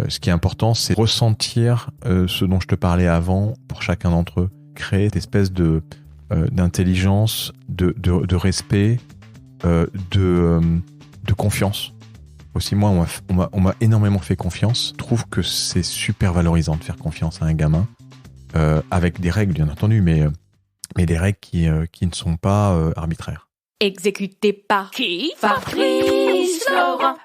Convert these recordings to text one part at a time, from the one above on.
Ce qui est important, c'est ressentir ce dont je te parlais avant pour chacun d'entre eux. Créer cette espèce d'intelligence, de respect, de confiance. Aussi, moi, on m'a énormément fait confiance. Je trouve que c'est super valorisant de faire confiance à un gamin, avec des règles, bien entendu, mais des règles qui ne sont pas arbitraires. Exécuté par qui? Fabrice Florent.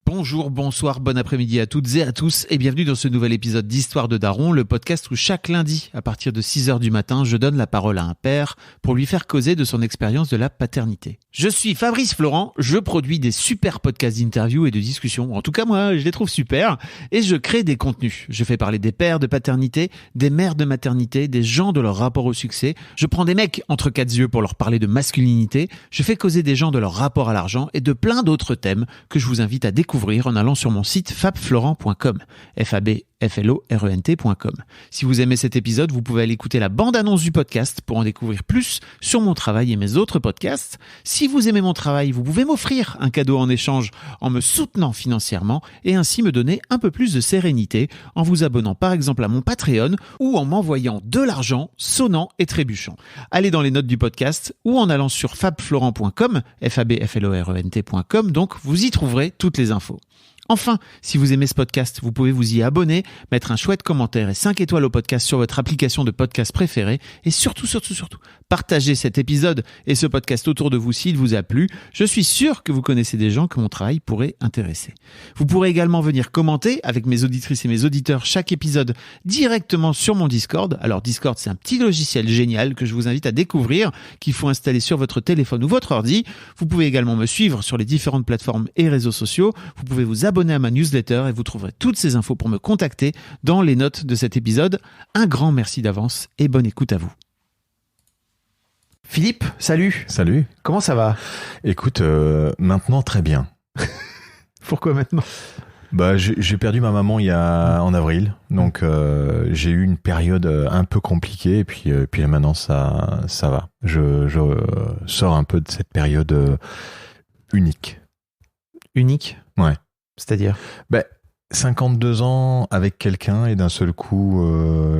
Bonjour, bonsoir, bon après-midi à toutes et à tous et bienvenue dans ce nouvel épisode d'Histoire de Daron, le podcast où chaque lundi, à partir de 6h du matin, je donne la parole à un père pour lui faire causer de son expérience de la paternité. Je suis Fabrice Florent, je produis des super podcasts d'interviews et de discussions, en tout cas moi je les trouve super, et je crée des contenus. Je fais parler des pères de paternité, des mères de maternité, des gens de leur rapport au succès, je prends des mecs entre quatre yeux pour leur parler de masculinité, je fais causer des gens de leur rapport à l'argent et de plein d'autres thèmes que je vous invite à découvrir en allant sur mon site fabflorent.com, fabflorent.com. Si vous aimez cet épisode, vous pouvez aller écouter la bande-annonce du podcast pour en découvrir plus sur mon travail et mes autres podcasts. Si vous aimez mon travail, vous pouvez m'offrir un cadeau en échange en me soutenant financièrement et ainsi me donner un peu plus de sérénité en vous abonnant par exemple à mon Patreon ou en m'envoyant de l'argent sonnant et trébuchant. Allez dans les notes du podcast ou en allant sur fabflorent.com, fabflorent.com, donc vous y trouverez toutes les infos. Enfin, si vous aimez ce podcast, vous pouvez vous y abonner, mettre un chouette commentaire et 5 étoiles au podcast sur votre application de podcast préférée et surtout, partagez cet épisode et ce podcast autour de vous s'il vous a plu. Je suis sûr que vous connaissez des gens que mon travail pourrait intéresser. Vous pourrez également venir commenter avec mes auditrices et mes auditeurs chaque épisode directement sur mon Discord. Alors Discord, c'est un petit logiciel génial que je vous invite à découvrir, qu'il faut installer sur votre téléphone ou votre ordi. Vous pouvez également me suivre sur les différentes plateformes et réseaux sociaux. Vous pouvez vous abonner à ma newsletter et vous trouverez toutes ces infos pour me contacter dans les notes de cet épisode. Un grand merci d'avance et bonne écoute à vous. Philippe, salut. Salut. Comment ça va ? Écoute, maintenant très bien. Pourquoi maintenant ? Bah, j'ai perdu ma maman en avril, donc j'ai eu une période un peu compliquée et puis là, maintenant ça va. Je sors un peu de cette période unique. Unique ? Ouais. C'est-à-dire ? 52 ans avec quelqu'un et d'un seul coup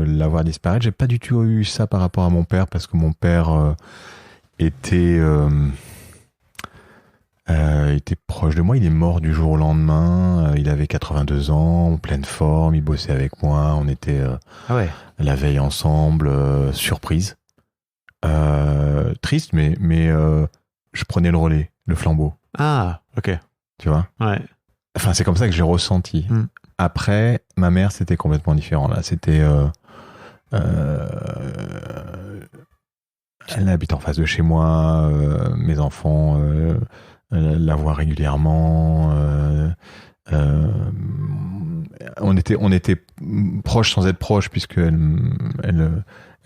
l'avoir disparaître. J'ai pas du tout eu ça par rapport à mon père parce que mon père était proche de moi. Il est mort du jour au lendemain. Il avait 82 ans, en pleine forme. Il bossait avec moi. On était la veille ensemble. Surprise. Triste, mais je prenais le relais, le flambeau. Ah, ok. Tu vois ? Ouais. Enfin, c'est comme ça que j'ai ressenti. Après, ma mère, c'était complètement différent. Là, c'était... elle habite en face de chez moi. Mes enfants la voient régulièrement. On était proches sans être proches, puisqu'elle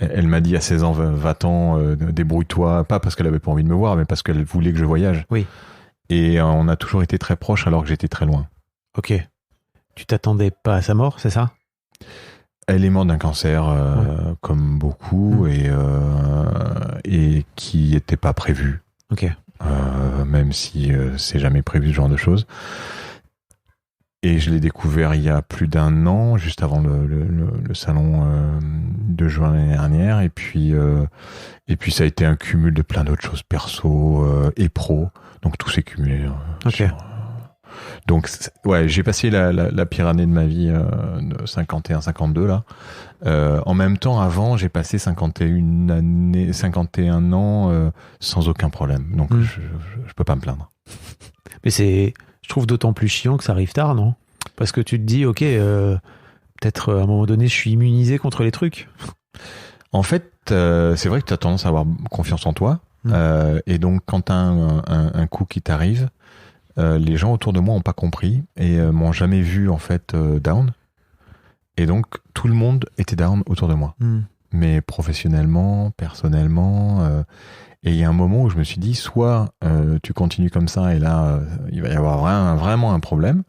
m'a dit à 16 ans, va-t'en, débrouille-toi. Pas parce qu'elle avait pas envie de me voir, mais parce qu'elle voulait que je voyage. Oui. Et on a toujours été très proches alors que j'étais très loin. Ok. Tu t'attendais pas à sa mort, c'est ça ? Elle est morte d'un cancer, comme beaucoup, et qui n'était pas prévu. Ok. Même si c'est jamais prévu ce genre de choses. Et je l'ai découvert il y a plus d'un an, juste avant le salon de juin l'année dernière. Et puis ça a été un cumul de plein d'autres choses, perso et pro. Donc tout s'est cumulé. Ok. Donc ouais, j'ai passé la pire année de ma vie, de 51-52 là. En même temps, avant, j'ai passé 51 ans sans aucun problème. Donc je peux pas me plaindre. Mais je trouve d'autant plus chiant que ça arrive tard, non ? Parce que tu te dis, ok, peut-être à un moment donné, je suis immunisé contre les trucs. En fait, c'est vrai que tu as tendance à avoir confiance en toi. Et donc, quand tu as un coup qui t'arrive, les gens autour de moi n'ont pas compris et m'ont jamais vu en fait down. Et donc, tout le monde était down autour de moi. Mais professionnellement, personnellement... Et il y a un moment où je me suis dit, soit tu continues comme ça et là, il va y avoir vraiment un problème,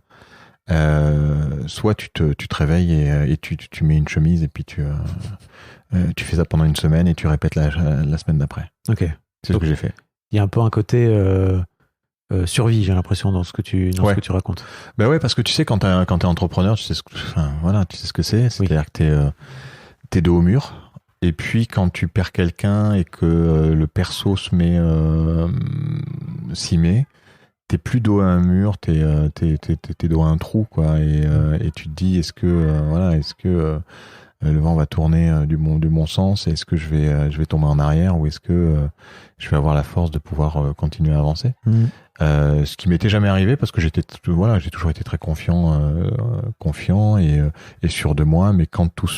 soit tu te réveilles et tu mets une chemise et puis tu fais ça pendant une semaine et tu répètes la semaine d'après. Ok. C'est ce que j'ai fait. Il y a un peu un côté survie, j'ai l'impression, dans ce que tu racontes. Ben ouais, parce que tu sais, quand t'es entrepreneur, tu sais ce que c'est. C'est-à-dire que t'es dos au mur. Et puis, quand tu perds quelqu'un et que le perso s'y met, t'es plus dos à un mur, t'es dos à un trou, quoi. Et tu te dis, est-ce que le vent va tourner du bon sens? Est-ce que je vais tomber en arrière, ou est-ce que je vais avoir la force de pouvoir continuer à avancer? Ce qui m'était jamais arrivé, parce que j'ai toujours été très confiant et sûr de moi. Mais quand tout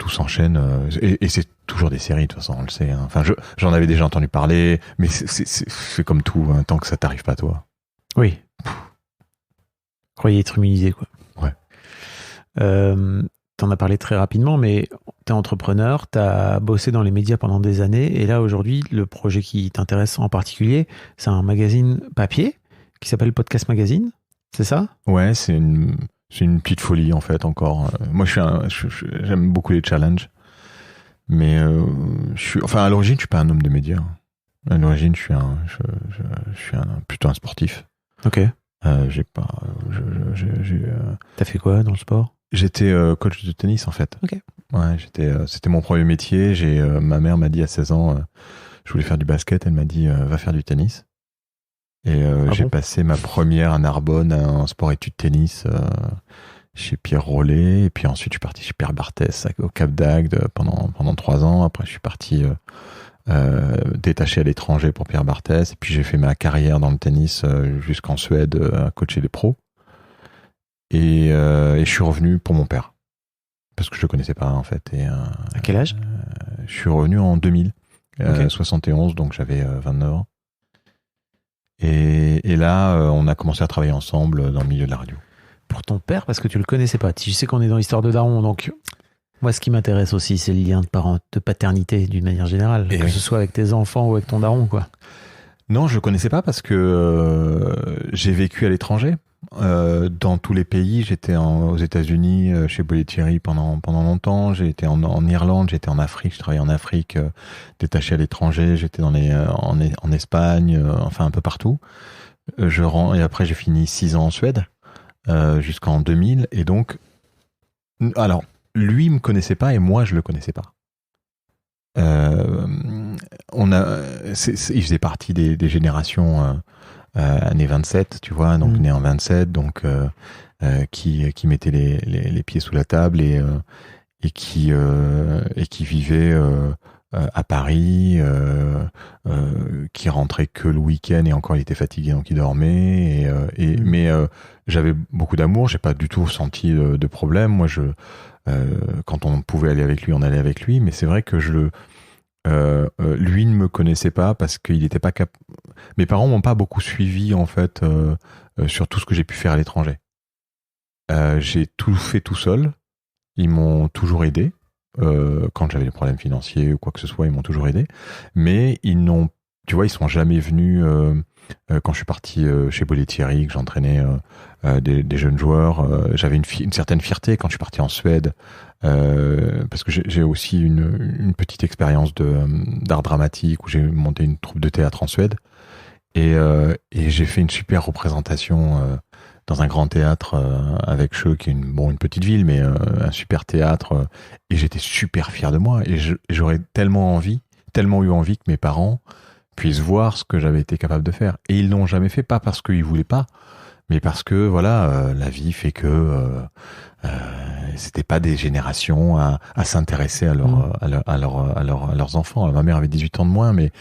s'enchaîne, et c'est toujours des séries, de toute façon, on le sait, hein. Enfin, j'en avais déjà entendu parler, mais c'est comme tout, hein, tant que ça t'arrive pas, toi. Oui. Croyez être immunisé, quoi. Ouais. T'en as parlé très rapidement, mais t'es entrepreneur, t'as bossé dans les médias pendant des années, et là, aujourd'hui, le projet qui t'intéresse en particulier, c'est un magazine papier qui s'appelle Podcast Magazine, c'est ça? Ouais, c'est une petite folie, en fait, encore. Moi, j'aime beaucoup les challenges, mais à l'origine, je suis pas un homme de médias. À l'origine, je suis plutôt un sportif. Ok. T'as fait quoi dans le sport? J'étais coach de tennis, en fait. Ok. Ouais, c'était mon premier métier. Ma mère m'a dit à 16 ans, je voulais faire du basket. Elle m'a dit, va faire du tennis. Et j'ai passé ma première à Narbonne en sport-études tennis chez Pierre Rollet. Et puis ensuite, je suis parti chez Pierre Barthès au Cap d'Agde pendant 3 ans. Après, je suis parti détaché à l'étranger pour Pierre Barthès. Et puis, j'ai fait ma carrière dans le tennis jusqu'en Suède à coacher des pros. Et je suis revenu pour mon père. Parce que je le connaissais pas, en fait. À quel âge? Je suis revenu en 2000. Okay. 71, donc j'avais 29 ans. Et là, on a commencé à travailler ensemble dans le milieu de la radio. Pour ton père, parce que tu le connaissais pas. Tu sais qu'on est dans l'histoire de daron, donc moi, ce qui m'intéresse aussi, c'est le lien de paternité d'une manière générale, que ce soit avec tes enfants ou avec ton daron, quoi. Non, je le connaissais pas parce que j'ai vécu à l'étranger. Dans tous les pays, j'étais aux États-Unis, chez Bollettieri pendant longtemps. J'ai été en Irlande, j'étais en Afrique, je travaillais en Afrique, détaché à l'étranger. J'étais en Espagne, enfin un peu partout. Et après j'ai fini 6 ans en Suède jusqu'en 2000. Et donc, alors lui me connaissait pas et moi je le connaissais pas. Il faisait partie des générations. Année 27, tu vois, donc né en 27, donc qui mettait les pieds sous la table et qui vivait à Paris, qui rentrait que le week-end et encore il était fatigué donc il dormait mais j'avais beaucoup d'amour, j'ai pas du tout senti de problème. Moi quand on pouvait aller avec lui, on allait avec lui, mais c'est vrai que lui ne me connaissait pas parce qu'il n'était pas capable. Mes parents m'ont pas beaucoup suivi en fait sur tout ce que j'ai pu faire à l'étranger. J'ai tout fait tout seul. Ils m'ont toujours aidé quand j'avais des problèmes financiers ou quoi que ce soit. Ils m'ont toujours aidé, mais ils sont jamais venus quand je suis parti chez Bollettieri, que j'entraînais des jeunes joueurs. J'avais une certaine fierté quand je suis parti en Suède. Parce que j'ai aussi une petite expérience d'art dramatique où j'ai monté une troupe de théâtre en Suède et j'ai fait une super représentation dans un grand théâtre avec Cheux, qui est une petite ville, mais un super théâtre, et j'étais super fier de moi et j'aurais tellement eu envie que mes parents puissent voir ce que j'avais été capable de faire, et ils l'ont jamais fait, pas parce qu'ils voulaient pas, mais parce que voilà, la vie fait que c'était pas des générations à s'intéresser à leurs enfants. Alors, ma mère avait 18 ans de moins, mais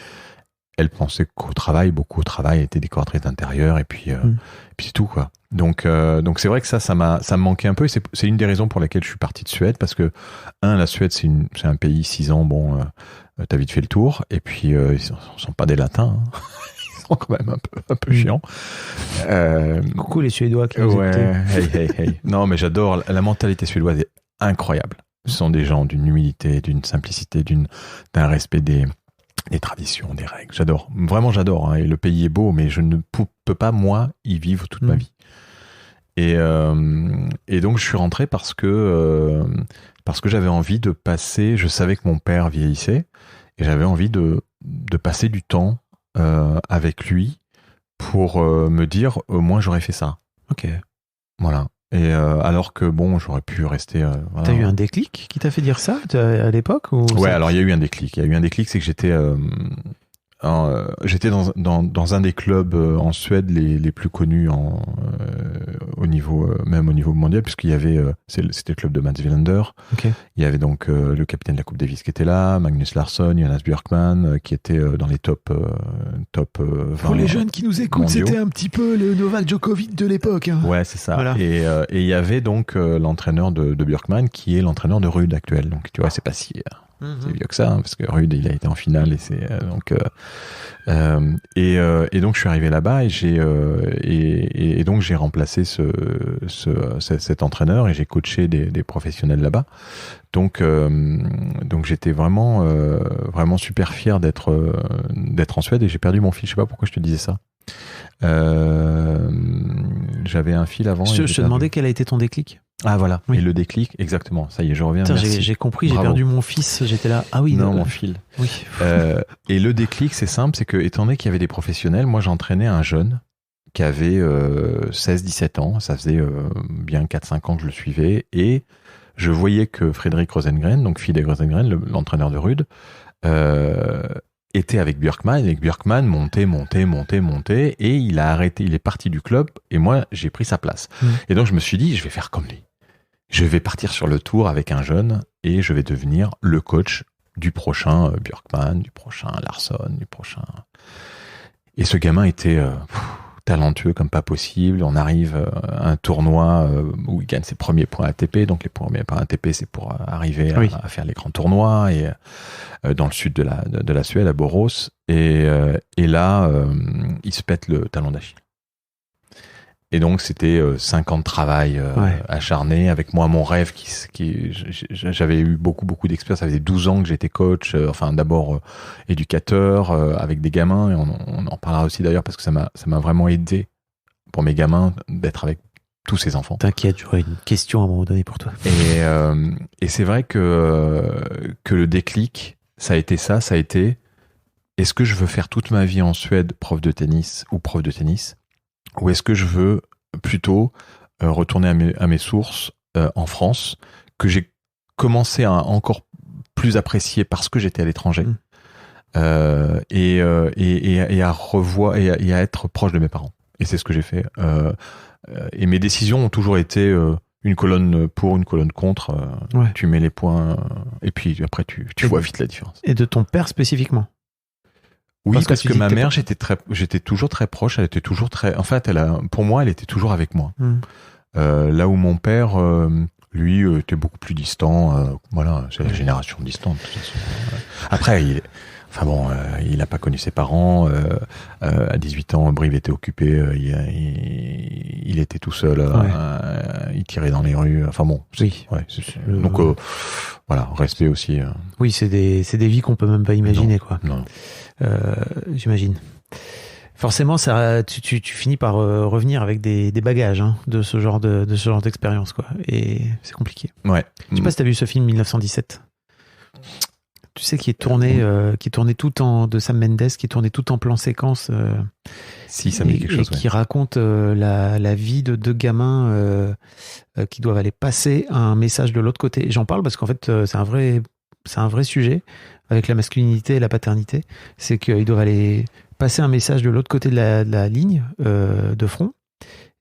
elle pensait beaucoup au travail, elle était décoratrice d'intérieur, et puis c'est tout, quoi. Donc c'est vrai que ça me manquait un peu, et c'est une des raisons pour lesquelles je suis parti de Suède, parce que la Suède c'est un pays, 6 ans, t'as vite fait le tour, et puis ils sont pas des latins, hein. Quand même un peu chiant. Coucou les Suédois qui nous écoutent. Hey. Non, mais j'adore la mentalité suédoise, est incroyable. Ce sont des gens d'une humilité, d'une simplicité, d'un respect des traditions, des règles. J'adore, hein. Et le pays est beau, mais je ne peux pas moi y vivre toute ma vie. Et donc je suis rentré parce que j'avais envie de passer. Je savais que mon père vieillissait et j'avais envie de passer du temps avec lui pour me dire, moi, j'aurais fait ça. Ok. Voilà. Et alors que bon, j'aurais pu rester. Voilà. T'as eu un déclic qui t'a fait dire ça à l'époque ou Ouais, ça... alors il y a eu un déclic. Il y a eu un déclic, c'est que j'étais dans un des clubs en Suède les plus connus au niveau même au niveau mondial, puisqu'il y avait c'était le club de Mats Wilander. Okay. Il y avait donc le capitaine de la Coupe Davis qui était là, Magnus Larsson, Jonas Björkman qui était dans les top 20. Pour les jeunes qui nous écoutent, mondiaux. c'était un petit peu le Novak Djokovic de l'époque. Hein. Ouais, c'est ça. Voilà. Et il y avait donc l'entraîneur de Björkman qui est l'entraîneur de Ruud actuel. Donc tu vois, c'est pas si c'est vieux que ça, hein, parce que Ruud il a été en finale et c'est donc et donc je suis arrivé là-bas et donc j'ai remplacé cet entraîneur et j'ai coaché des professionnels là-bas. Donc j'étais vraiment super fier d'être en Suède et j'ai perdu mon fil. Je sais pas pourquoi je te disais ça. J'avais un fil avant. Je te demandais quel a été ton déclic. Ah voilà, oui. Et le déclic, exactement. Ça y est, je reviens. Putain, j'ai compris, Bravo. J'ai perdu mon fils, j'étais là. Ah oui. Non, mon fil. Oui. Et le déclic, c'est simple, c'est que étant donné qu'il y avait des professionnels, moi j'entraînais un jeune qui avait 16-17 ans. Ça faisait bien 4-5 ans que je le suivais et je voyais que Frédéric Rosengren, donc Fidé Rosengren, l'entraîneur de Ruud, était avec Björkman, et Björkman montait, et il a arrêté, il est parti du club, et moi, j'ai pris sa place. Et donc, je me suis dit, je vais faire comme lui. Je vais partir sur le tour avec un jeune, et je vais devenir le coach du prochain Björkman, du prochain Larsson, du prochain... Et ce gamin était talentueux comme pas possible. On arrive à un tournoi où il gagne ses premiers points ATP. Donc les premiers points ATP, c'est pour arriver à faire les grands tournois et dans le sud de la Suède, à Borås. Et là, il se pète le talon d'Achille. Et donc c'était 5 ans de travail acharné avec moi, mon rêve j'avais eu beaucoup d'expérience. Ça faisait 12 ans que j'étais coach, d'abord éducateur avec des gamins, et on en parlera aussi d'ailleurs parce que ça m'a vraiment aidé pour mes gamins d'être avec tous ces enfants. T'inquiète, j'aurai une question à un moment donné pour toi. Et c'est vrai que le déclic, ça a été est-ce que je veux faire toute ma vie en Suède prof de tennis, ou est-ce que je veux plutôt retourner à mes sources en France, que j'ai commencé à encore plus apprécier parce que j'étais à l'étranger, et à être proche de mes parents. Et c'est ce que j'ai fait. Et mes décisions ont toujours été une colonne pour, une colonne contre. Tu mets les points, et puis après tu vois vite la différence. Et de ton père spécifiquement? Oui, parce que ma mère, j'étais toujours très proche, elle était toujours très... En fait, pour moi, elle était toujours avec moi. Là où mon père, lui, était beaucoup plus distant. Voilà, c'est la génération distante, de toute façon. Après, il n'a pas connu ses parents. À 18 ans, Brive était occupé. Il était tout seul. Il tirait dans les rues. Enfin bon. Oui. Donc, voilà, respect aussi. Oui, c'est des vies qu'on peut même pas imaginer, quoi. Non. J'imagine. Forcément, tu finis par revenir avec des bagages de ce genre d'expérience, quoi. Et c'est compliqué. Ouais. Je sais pas si t'as vu ce film 1917. Tu sais, qui est tourné tout en de Sam Mendes, qui est tourné tout en plan séquence. Si, ça me dit quelque chose. Et qui raconte la vie de deux gamins qui doivent aller passer un message de l'autre côté. Et j'en parle parce qu'en fait, c'est un vrai sujet avec la masculinité et la paternité. C'est qu'ils doivent aller passer un message de l'autre côté de la ligne de front.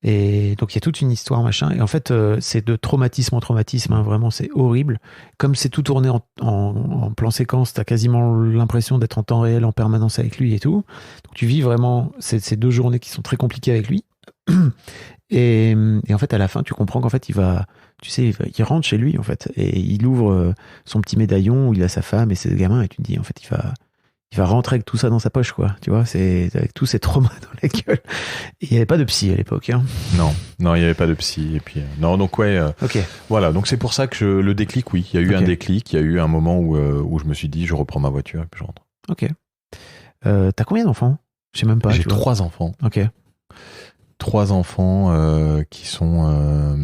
Et donc il y a toute une histoire, machin. Et en fait, c'est de traumatisme en traumatisme, hein, vraiment, c'est horrible. Comme c'est tout tourné en plan séquence, t'as quasiment l'impression d'être en temps réel en permanence avec lui et tout. Donc tu vis vraiment ces 2 journées qui sont très compliquées avec lui. Et en fait, à la fin, tu comprends qu'en fait, il rentre chez lui, en fait, et il ouvre son petit médaillon où il a sa femme et ses gamins, et tu te dis, en fait, il va rentrer avec tout ça dans sa poche, quoi. Tu vois, c'est avec tous ces traumas dans la gueule. Et il n'y avait pas de psy à l'époque, hein. Non, il n'y avait pas de psy. Et puis, non, donc ok. Voilà, donc c'est pour ça que le déclic, oui, il y a eu un déclic, il y a eu un moment où je me suis dit, je reprends ma voiture et puis je rentre. Ok. T'as combien d'enfants? Je sais même pas. J'ai 3 enfants. Ok. 3 enfants qui sont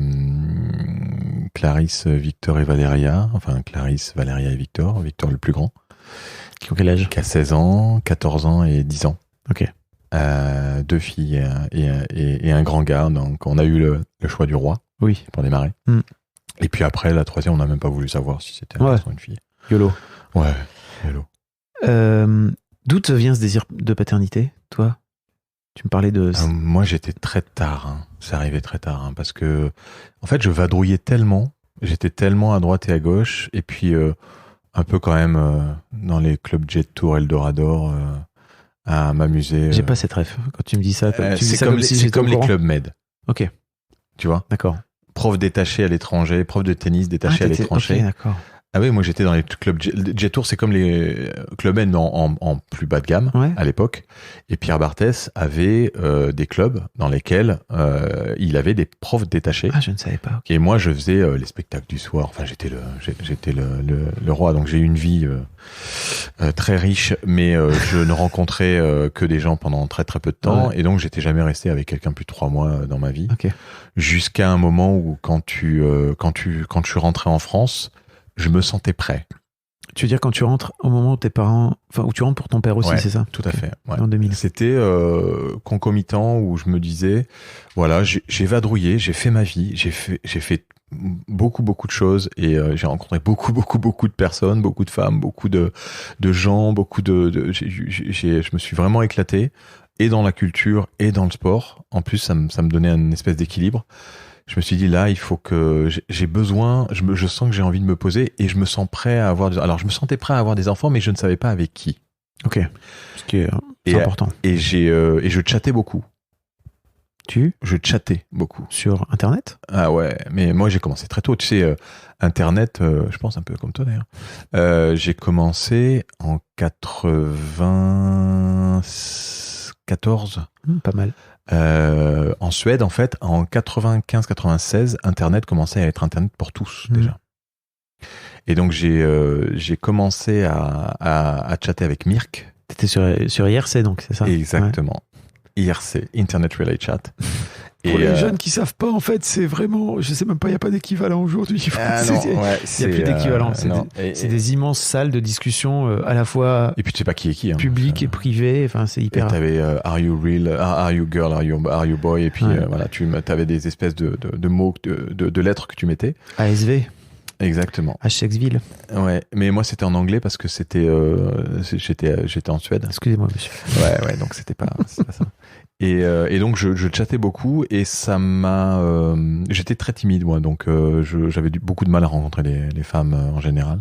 Clarisse, Victor et Valéria. Enfin, Clarisse, Valéria et Victor. Victor le plus grand. Qui ont quel âge? Qui a 16 ans, 14 ans et 10 ans. Ok. 2 filles et un grand gars. Donc on a eu le choix du roi Oui. pour démarrer. Et puis après, la 3e, on n'a même pas voulu savoir si c'était un garçon ou une fille. YOLO. Ouais, YOLO. D'où te vient ce désir de paternité, toi? Tu me parlais de... Moi, j'étais très tard. C'est arrivé très tard. Parce que, en fait, je vadrouillais tellement. J'étais tellement à droite et à gauche. Et puis, un peu quand même dans les clubs Jet Tour, Eldorado, à m'amuser. J'ai pas cette ref. Quand tu me dis ça, c'est comme les clubs med. Ok. Tu vois? D'accord. Prof détaché à l'étranger, prof de tennis détaché à l'étranger. Ok, d'accord. Ah oui, moi j'étais dans les clubs Jet Tour, c'est comme les clubs Med en plus bas de gamme à l'époque. Et Pierre Barthès avait des clubs dans lesquels il avait des profs détachés. Ah, je ne savais pas. Okay. Et moi je faisais les spectacles du soir. Enfin, j'étais le roi. Donc j'ai eu une vie très riche, mais je ne rencontrais que des gens pendant très très peu de temps. Et donc j'étais jamais resté avec quelqu'un plus de 3 mois dans ma vie. Okay. Jusqu'à un moment où quand je suis rentré en France, je me sentais prêt. Tu veux dire quand tu rentres au moment où tes parents... Enfin, où tu rentres pour ton père aussi, c'est ça? Tout à fait. Ouais. En 2000. C'était concomitant où je me disais, voilà, j'ai vadrouillé, j'ai fait ma vie, j'ai fait beaucoup de choses et j'ai rencontré beaucoup de personnes, beaucoup de femmes, beaucoup de gens, je me suis vraiment éclaté et dans la culture et dans le sport. En plus, ça me donnait une espèce d'équilibre. Je me suis dit là, il faut que j'ai besoin, je sens que j'ai envie de me poser et je me sens prêt à avoir alors je me sentais prêt à avoir des enfants, mais je ne savais pas avec qui. Ok. Ce qui est important. Et je chattais beaucoup. Je chattais beaucoup. Sur Internet? Ah ouais, mais moi j'ai commencé très tôt. Tu sais, Internet, je pense un peu comme toi d'ailleurs. J'ai commencé en 94. Pas mal. En Suède, en fait, en 95-96, Internet commençait à être Internet pour tous déjà. Et donc j'ai commencé à chatter avec Mirk. T'étais sur IRC donc, c'est ça? Exactement. Ouais. IRC, Internet Relay Chat. Pour les jeunes qui savent pas, en fait, c'est vraiment, je sais même pas, il n'y a pas d'équivalent aujourd'hui. Il n'y a plus d'équivalent. C'est des immenses salles de discussion à la fois. Et puis tu sais pas qui est qui. Public et privé. Enfin, c'est hyper. Et t'avais Are you real? Are you girl? Are you boy? Et puis voilà, tu avais des espèces de mots, de lettres que tu mettais. ASV. Exactement. À Shakesville. Ouais, mais moi c'était en anglais parce que j'étais en Suède. Excusez-moi, monsieur. Ouais, donc c'était pas ça. Et donc je chattais beaucoup et ça m'a j'étais très timide moi, donc j'avais beaucoup de mal à rencontrer les femmes en général.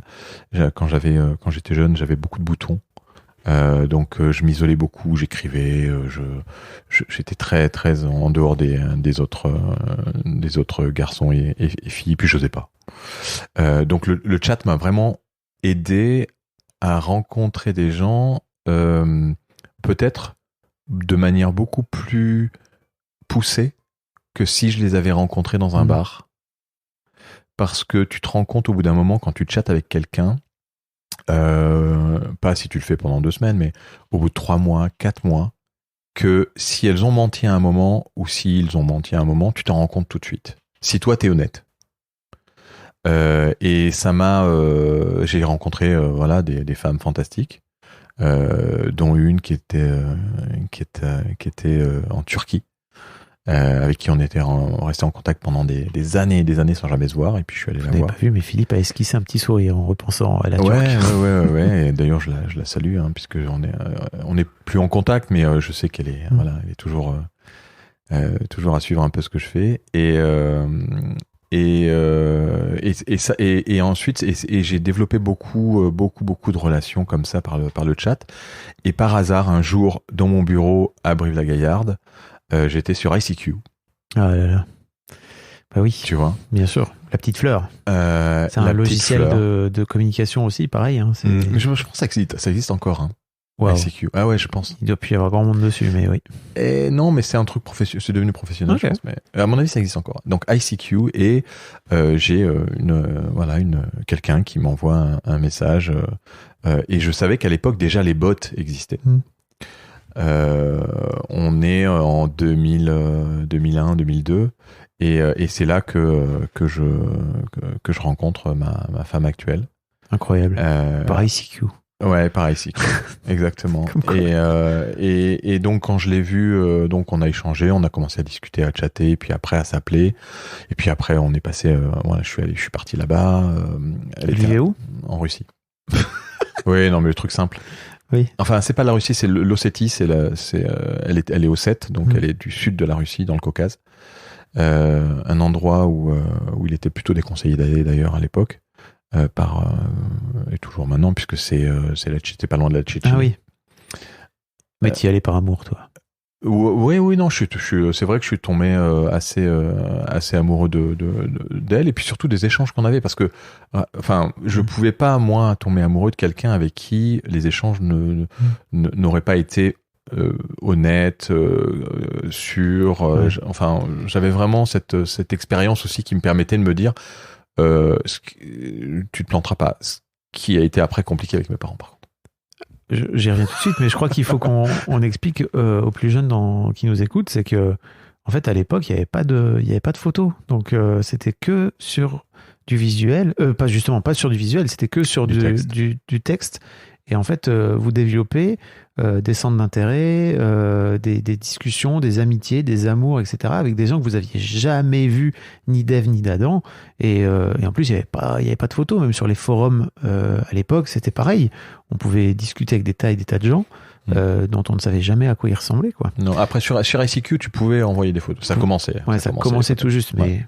Quand j'étais jeune, j'avais beaucoup de boutons. Donc je m'isolais beaucoup, j'écrivais, j'étais très très en dehors des autres garçons et filles, puis j'osais pas. Donc le chat m'a vraiment aidé à rencontrer des gens, peut-être de manière beaucoup plus poussée que si je les avais rencontrés dans un bar. Parce que tu te rends compte au bout d'un moment quand tu chattes avec quelqu'un, pas si tu le fais pendant 2 semaines, mais au bout de 3 mois, 4 mois, que si elles ont menti à un moment ou s'ils ont menti à un moment, tu t'en rends compte tout de suite. Si toi t'es honnête. Et ça m'a, j'ai rencontré voilà des femmes fantastiques, dont une qui était en Turquie, avec qui on était resté en contact pendant des années et des années sans jamais se voir. Et puis je suis allé la voir. Je n'avais pas vu, mais Philippe a esquissé un petit sourire en repensant à la Turquie. Ouais. Et d'ailleurs, je la salue, puisque on est plus en contact, mais je sais qu'elle est, voilà, elle est toujours à suivre un peu ce que je fais. Et ensuite, j'ai développé beaucoup de relations comme ça par le chat. Et par hasard, un jour, dans mon bureau à Brive-la-Gaillarde, j'étais sur ICQ. Ah là là. Bah oui. Tu vois. Bien sûr. La petite fleur. C'est un logiciel de communication aussi, pareil. Je pense que ça existe encore. Wow. ICQ. Ah ouais, je pense. Il doit plus y avoir grand monde dessus, mais oui. Et non, mais c'est un truc professionnel. C'est devenu professionnel, je pense. Mais à mon avis, ça existe encore. Donc ICQ et j'ai quelqu'un qui m'envoie un message et je savais qu'à l'époque déjà les bots existaient. On est en 2001, 2002 et c'est là que je rencontre ma femme actuelle. Incroyable. Par ICQ. Ouais, pareil, cycle. Exactement. Et donc, quand je l'ai vu, donc on a échangé, on a commencé à discuter, à chatter, et puis après à s'appeler. Et puis après, on est passé, voilà, je suis parti là-bas. Elle vivait où? En Russie. Oui, non, mais le truc simple. Oui. Enfin, c'est pas la Russie, c'est l'Ossétie, elle est ossète, donc elle est du sud de la Russie, dans le Caucase. Un endroit où il était plutôt déconseillé d'aller d'ailleurs à l'époque. Et toujours maintenant, puisque c'est pas loin de la Tchétchénie. Ah oui. Mais t'y allais par amour, toi. Oui, non, c'est vrai que je suis tombé assez amoureux d'elle, et puis surtout des échanges qu'on avait, parce que, je pouvais pas, moi, tomber amoureux de quelqu'un avec qui les échanges n'auraient pas été honnêtes, sûrs. J'avais vraiment cette expérience aussi qui me permettait de me dire, tu te planteras pas. Ce qui a été après compliqué avec mes parents, par contre. J'y reviens tout de suite, mais je crois qu'il faut qu'on explique aux plus jeunes qui nous écoutent, c'est que, en fait, à l'époque, il n'y avait pas de photos. Donc, c'était que sur du visuel. Pas sur du visuel, c'était que sur du texte. Et en fait, vous développez des centres d'intérêt, des discussions, des amitiés, des amours, etc. avec des gens que vous aviez jamais vus, ni d'Ève ni d'Adam. Et en plus, il y avait pas de photos. Même sur les forums à l'époque, c'était pareil. On pouvait discuter avec des tas de gens dont on ne savait jamais à quoi ils ressemblaient, quoi. Non, après, sur ICQ, tu pouvais envoyer des photos. Ça commençait. Ouais, ça commençait tout juste. Ouais. Mais...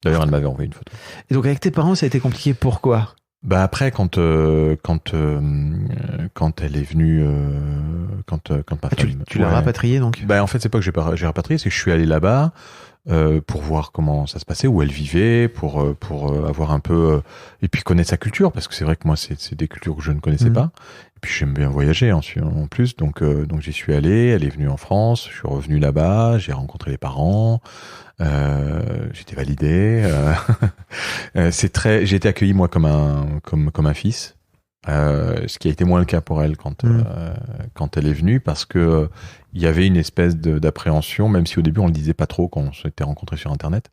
D'ailleurs, elle m'avait envoyé une photo. Et donc, avec tes parents, ça a été compliqué. Pourquoi ? Bah après, quand elle est venue, quand ma femme, tu l'as rapatriée, donc. Bah en fait, c'est pas que j'ai rapatrié, c'est que je suis allé là-bas pour voir comment ça se passait, où elle vivait, pour avoir un peu et puis connaître sa culture, parce que c'est vrai que moi c'est des cultures que je ne connaissais pas. Et puis j'aime bien voyager en plus, donc j'y suis allé. Elle est venue en France, je suis revenu là-bas, j'ai rencontré les parents. J'étais validé. J'ai été accueilli moi comme un fils, ce qui a été moins le cas pour elle quand elle est venue, parce que il y avait une espèce d'appréhension, même si au début on le disait pas trop quand on s'était rencontrés sur internet.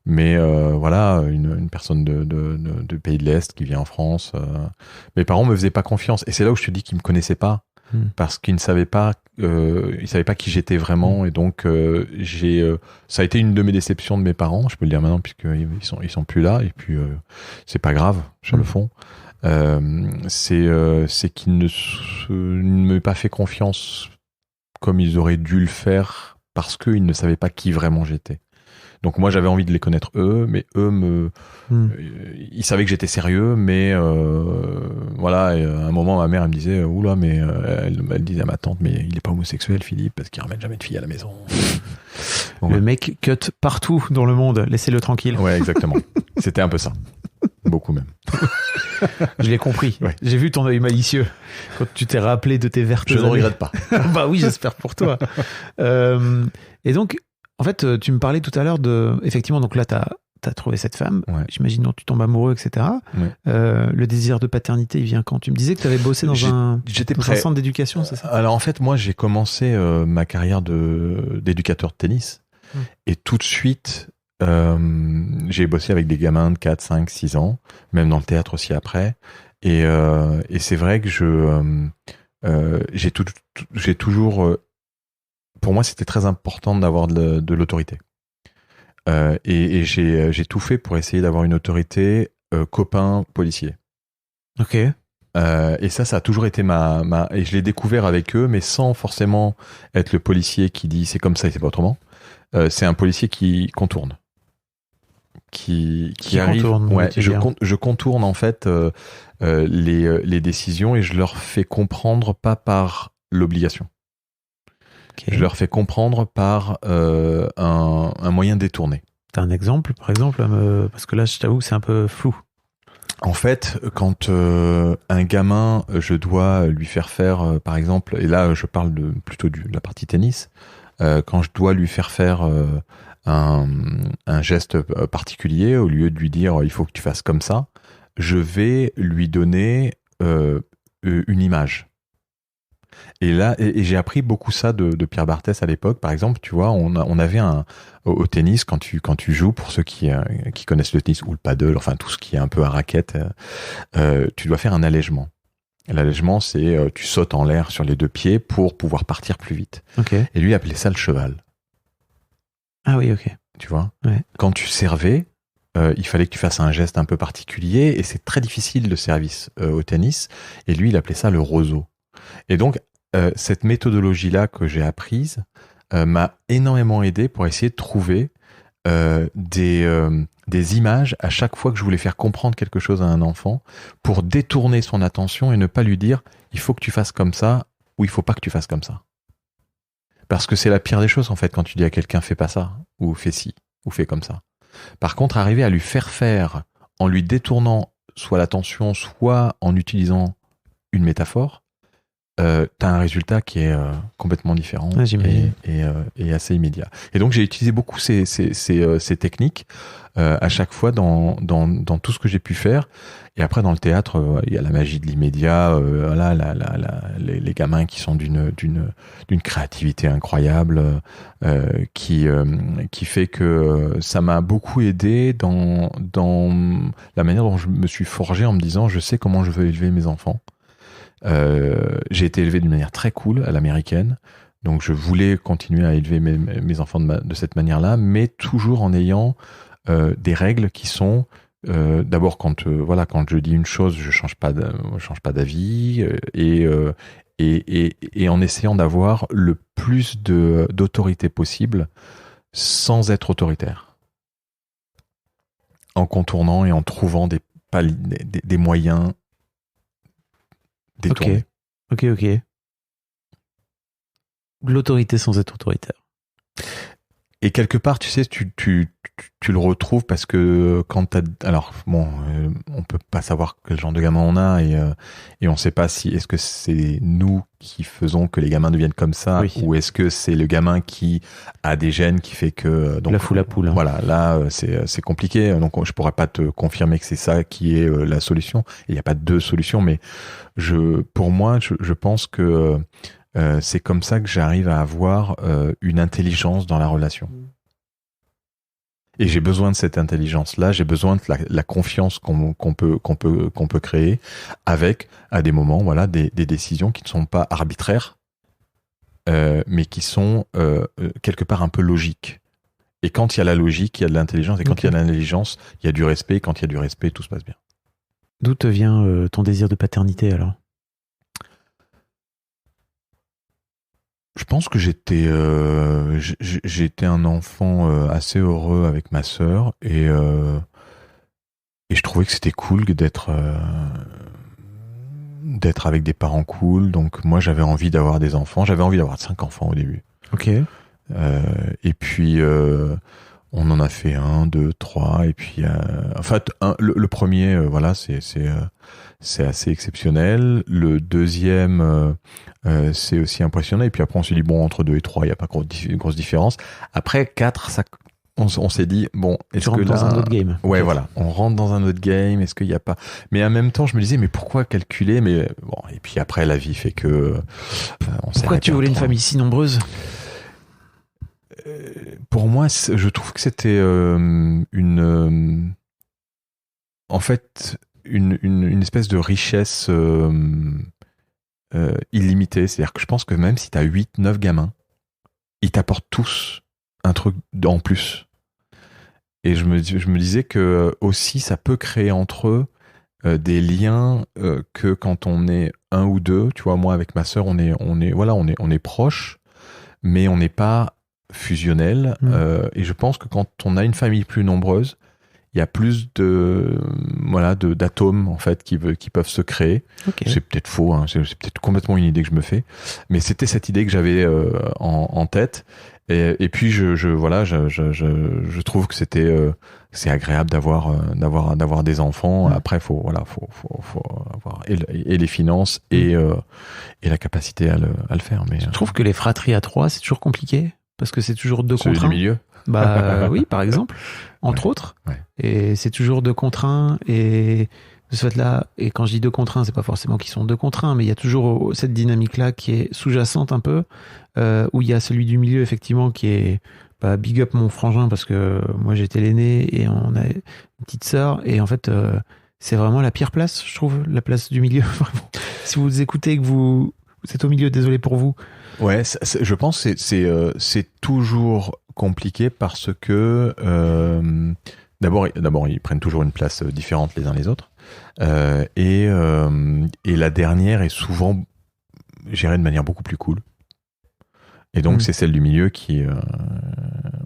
Mais voilà, une personne de pays de l'Est qui vient en France. Mes parents me faisaient pas confiance, et c'est là où je te dis qu'ils me connaissaient pas. Parce qu'ils ne savaient pas, qui j'étais vraiment, et donc ça a été une de mes déceptions de mes parents. Je peux le dire maintenant puisqu'ils sont plus là, et puis c'est pas grave sur le fond. C'est qu'ils ne m'ont pas fait confiance comme ils auraient dû le faire, parce qu'ils ne savaient pas qui vraiment j'étais. Donc moi j'avais envie de les connaître eux, mais eux ils savaient que j'étais sérieux, mais voilà. Et à un moment ma mère elle me disait oula, mais elle disait à ma tante, mais il est pas homosexuel Philippe, parce qu'il ramène jamais de filles à la maison. Bon, le mec cut partout dans le monde, laissez-le tranquille. Ouais, exactement. C'était un peu ça, beaucoup même. Je l'ai compris. Ouais. J'ai vu ton œil malicieux quand tu t'es rappelé de tes vertes années. Je ne regrette pas. Bah oui, j'espère pour toi. Et donc, en fait, tu me parlais tout à l'heure effectivement, donc là, t'as trouvé cette femme, j'imagine, dont tu tombes amoureux, etc. Ouais. Le désir de paternité, il vient quand? Tu me disais que tu avais bossé dans un centre d'éducation, c'est ça? Alors en fait, moi, j'ai commencé ma carrière d'éducateur de tennis, et tout de suite, j'ai bossé avec des gamins de 4, 5, 6 ans, même dans le théâtre aussi après. Et c'est vrai que j'ai toujours... pour moi, c'était très important d'avoir de l'autorité. Et j'ai tout fait pour essayer d'avoir une autorité copain policier. Ok. Et ça a toujours été et je l'ai découvert avec eux, mais sans forcément être le policier qui dit c'est comme ça et c'est pas autrement. C'est un policier qui contourne. Qui arrive. Contourne, ouais, je contourne en fait les décisions, et je leur fais comprendre pas par l'obligation. Okay. Je leur fais comprendre par un moyen détourné. T'as un exemple, par exemple, parce que là, je t'avoue que c'est un peu flou. En fait, quand un gamin, je dois lui faire faire, par exemple, et là, je parle plutôt de la partie tennis, quand je dois lui faire faire un geste particulier, au lieu de lui dire il faut que tu fasses comme ça, je vais lui donner une image. Et là, et j'ai appris beaucoup ça de Pierre Barthès à l'époque. Par exemple, tu vois, on avait au tennis, quand tu joues, pour ceux qui connaissent le tennis ou le paddle, enfin tout ce qui est un peu à raquette, tu dois faire un allègement. L'allègement, c'est tu sautes en l'air sur les deux pieds pour pouvoir partir plus vite. Okay. Et lui, il appelait ça le cheval. Ah oui, ok. Tu vois, ouais. Quand tu servais, il fallait que tu fasses un geste un peu particulier et c'est très difficile le service au tennis. Et lui, il appelait ça le roseau. Et donc, cette méthodologie-là que j'ai apprise m'a énormément aidé pour essayer de trouver des images à chaque fois que je voulais faire comprendre quelque chose à un enfant pour détourner son attention et ne pas lui dire il faut que tu fasses comme ça ou il faut pas que tu fasses comme ça. Parce que c'est la pire des choses en fait quand tu dis à quelqu'un fais pas ça ou fais ci ou fais comme ça. Par contre, arriver à lui faire faire en lui détournant soit l'attention soit en utilisant une métaphore, t'as un résultat qui est complètement différent et assez immédiat. Et donc j'ai utilisé beaucoup ces techniques à chaque fois dans tout ce que j'ai pu faire. Et après dans le théâtre, il y a la magie de l'immédiat, les gamins qui sont d'une créativité incroyable, qui fait que ça m'a beaucoup aidé dans la manière dont je me suis forgé en me disant je sais comment je veux élever mes enfants. J'ai été élevé d'une manière très cool à l'américaine, donc je voulais continuer à élever mes enfants de cette manière-là, mais toujours en ayant des règles qui sont d'abord quand je dis une chose, je change pas d'avis et en essayant d'avoir le plus d'autorité possible sans être autoritaire, en contournant et en trouvant des moyens détournés. Ok. L'autorité sans être autoritaire. Et quelque part, tu sais, tu le retrouves parce que quand on peut pas savoir quel genre de gamin on a et on sait pas est-ce que c'est nous qui faisons que les gamins deviennent comme ça ou est-ce que c'est le gamin qui a des gènes qui fait que donc la foule à poule. Voilà, là c'est compliqué, donc je pourrais pas te confirmer que c'est ça qui est la solution. Il y a pas deux solutions, mais pour moi, je pense que c'est comme ça que j'arrive à avoir une intelligence dans la relation. Et j'ai besoin de cette intelligence-là, j'ai besoin de la confiance qu'on peut créer avec, à des moments, voilà, des décisions qui ne sont pas arbitraires, mais qui sont quelque part un peu logiques. Et quand il y a la logique, il y a de l'intelligence, et quand il y a de l'intelligence, il y a du respect, et quand il y a du respect, tout se passe bien. D'où te vient ton désir de paternité alors ? Je pense que j'étais un enfant assez heureux avec ma sœur et je trouvais que c'était cool d'être avec des parents cool. Donc moi j'avais envie d'avoir des enfants. J'avais envie d'avoir 5 enfants au début. Ok. Et puis on en a fait 1, 2, 3 et puis en fait le premier voilà c'est assez exceptionnel. Le deuxième, c'est aussi impressionnant. Et puis après, on s'est dit, bon, entre 2 et 3, il n'y a pas grosse différence. Après, 4, on s'est dit, bon, est-ce que là... dans un autre game. Ouais, voilà. On rentre dans un autre game. Est-ce qu'il n'y a pas... Mais en même temps, je me disais, mais pourquoi calculer? Mais bon, et puis après, la vie fait que... Pourquoi tu voulais une famille si nombreuse? Pour moi, je trouve que c'était en fait... Une espèce de richesse illimitée. C'est-à-dire que je pense que même si tu as 8, 9 gamins, ils t'apportent tous un truc en plus. Et je me disais que aussi ça peut créer entre eux des liens que quand on est 1 ou 2, tu vois, moi avec ma sœur, on est proches, mais on n'est pas fusionnel. Et je pense que quand on a une famille plus nombreuse, il y a plus d'atomes en fait qui peuvent se créer. Okay. C'est peut-être faux, hein, c'est peut-être complètement une idée que je me fais, mais c'était cette idée que j'avais en tête. Et puis je trouve que c'est agréable d'avoir des enfants. Après faut avoir et les finances et la capacité à le faire. Mais je trouve que les fratries à 3 c'est toujours compliqué parce que c'est toujours 2 contre 1. Du milieu. Bah oui, par exemple, entre autres. Ouais. Et c'est toujours 2 contre 1. Et de ce fait-là, et quand je dis 2 contre 1, c'est pas forcément qu'ils sont 2 contre 1, mais il y a toujours cette dynamique-là qui est sous-jacente un peu, où il y a celui du milieu, effectivement, qui est big up mon frangin, parce que moi j'étais l'aîné et on a une petite sœur. Et en fait, c'est vraiment la pire place, je trouve, la place du milieu, vraiment. Si vous écoutez et que vous êtes au milieu, désolé pour vous. Ouais, je pense que c'est toujours compliqué parce que d'abord ils prennent toujours une place différente les uns les autres et la dernière est souvent gérée de manière beaucoup plus cool. Et donc c'est celle du milieu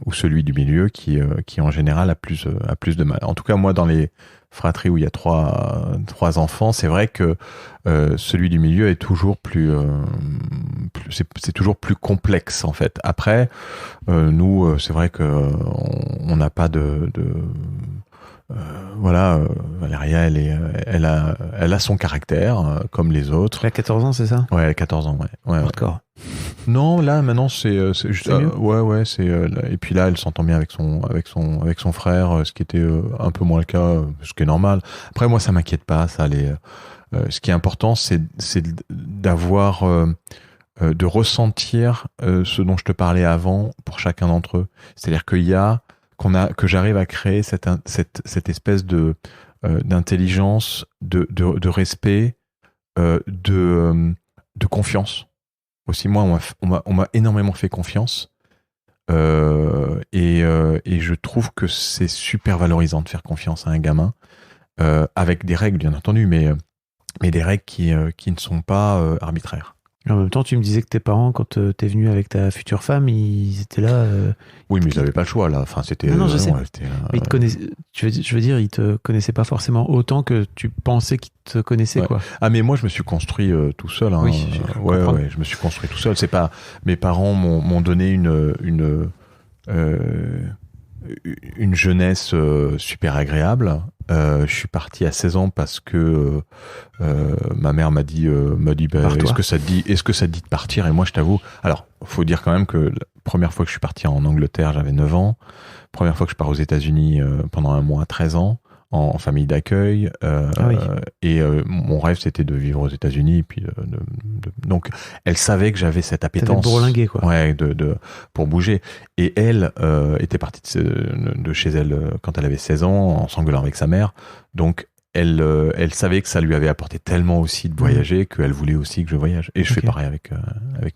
ou celui du milieu qui en général a plus de mal. En tout cas moi dans les fratries où il y a trois enfants, c'est vrai que celui du milieu est toujours c'est toujours plus complexe en fait. Après nous c'est vrai que on n'a pas voilà, Valéria, elle a son caractère comme les autres. Elle a 14 ans, c'est ça? Ouais, elle a 14 ans, ouais. D'accord. Non, là maintenant c'est juste mieux. ouais, c'est et puis là elle s'entend bien avec son frère, ce qui était un peu moins le cas, ce qui est normal. Après moi ça m'inquiète pas, ça ce qui est important c'est d'avoir de ressentir ce dont je te parlais avant pour chacun d'entre eux. C'est-à-dire que j'arrive à créer cette espèce de d'intelligence, de respect, de confiance. Aussi, moi, on m'a énormément fait confiance et je trouve que c'est super valorisant de faire confiance à un gamin avec des règles, bien entendu, mais des règles qui ne sont pas arbitraires. En même temps, tu me disais que tes parents, quand t'es venu avec ta future femme, ils étaient là. Oui, mais ils n'avaient pas le choix là. Enfin, c'était. Non, je sais. Mais ils te connaissaient. Je veux dire, ils te connaissaient pas forcément autant que tu pensais qu'ils te connaissaient, quoi. Ah, mais moi, je me suis construit tout seul. Hein. Oui, je me suis construit tout seul. C'est pas. Mes parents m'ont donné une jeunesse super agréable. Je suis parti à 16 ans parce que ma mère m'a dit est-ce que ça te dit de partir? Et moi je t'avoue, alors faut dire quand même que la première fois que je suis parti en Angleterre j'avais 9 ans, première fois que je pars aux États-Unis pendant un mois à 13 ans en famille d'accueil et mon rêve c'était de vivre aux États-Unis et puis donc elle savait que j'avais cette appétence bourlinguer, quoi. Ouais, pour bouger et elle était partie de chez elle quand elle avait 16 ans en s'engueulant avec sa mère, donc elle savait que ça lui avait apporté tellement aussi de voyager qu'elle voulait aussi que je voyage et je fais pareil avec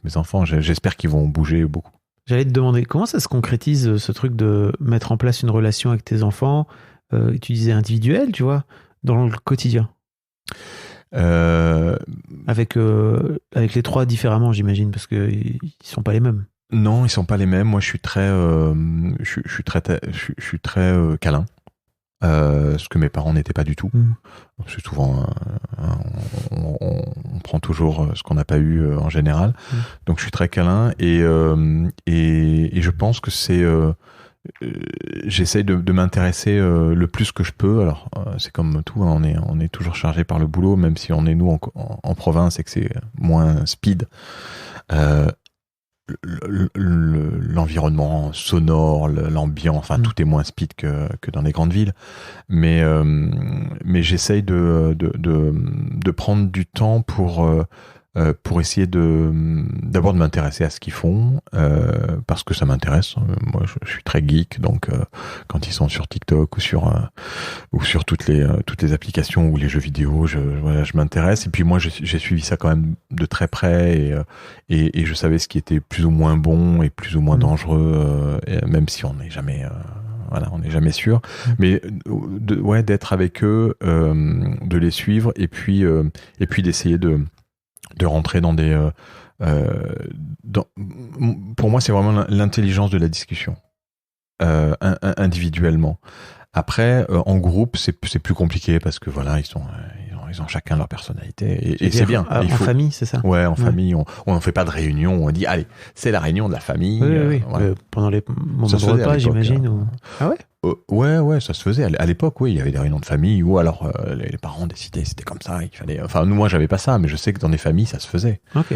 mes enfants. J'espère qu'ils vont bouger beaucoup. J'allais te demander comment ça se concrétise ce truc de mettre en place une relation avec tes enfants. Tu disais individuel, tu vois, dans le quotidien. Avec les trois différemment, j'imagine, parce que ils sont pas les mêmes. Non, ils sont pas les mêmes. Moi, je suis très câlin. Ce que mes parents n'étaient pas du tout. C'est souvent, on prend toujours ce qu'on n'a pas eu en général. Donc, je suis très câlin et je pense que c'est j'essaye de m'intéresser le plus que je peux. Alors c'est comme tout, hein, on est toujours chargé par le boulot, même si on est nous en province et que c'est moins speed. L'environnement sonore, l'ambiance, enfin tout est moins speed que dans les grandes villes. Mais j'essaye de prendre du temps pour essayer d'abord de m'intéresser à ce qu'ils font parce que ça m'intéresse. Moi je suis très geek, donc quand ils sont sur TikTok ou sur toutes les applications ou les jeux vidéo, je m'intéresse. Et puis moi j'ai suivi ça quand même de très près et je savais ce qui était plus ou moins bon et plus ou moins dangereux, même si on n'est jamais on n'est jamais sûr, mais d'être avec eux, de les suivre et puis d'essayer de rentrer dans des pour moi c'est vraiment l'intelligence de la discussion individuellement. Après en groupe c'est plus compliqué parce que voilà ils ont chacun leur personnalité et c'est bien. En famille, c'est ça? Ouais, en famille, on fait pas de réunion, on dit allez, c'est la réunion de la famille. Oui. Voilà. Pendant les moments de repas, j'imagine. Ah ouais? Ouais, ça se faisait. À l'époque, oui, il y avait des réunions de famille ou alors les parents décidaient, c'était comme ça, il fallait. Enfin, moi, j'avais pas ça, mais je sais que dans des familles, ça se faisait. Ok.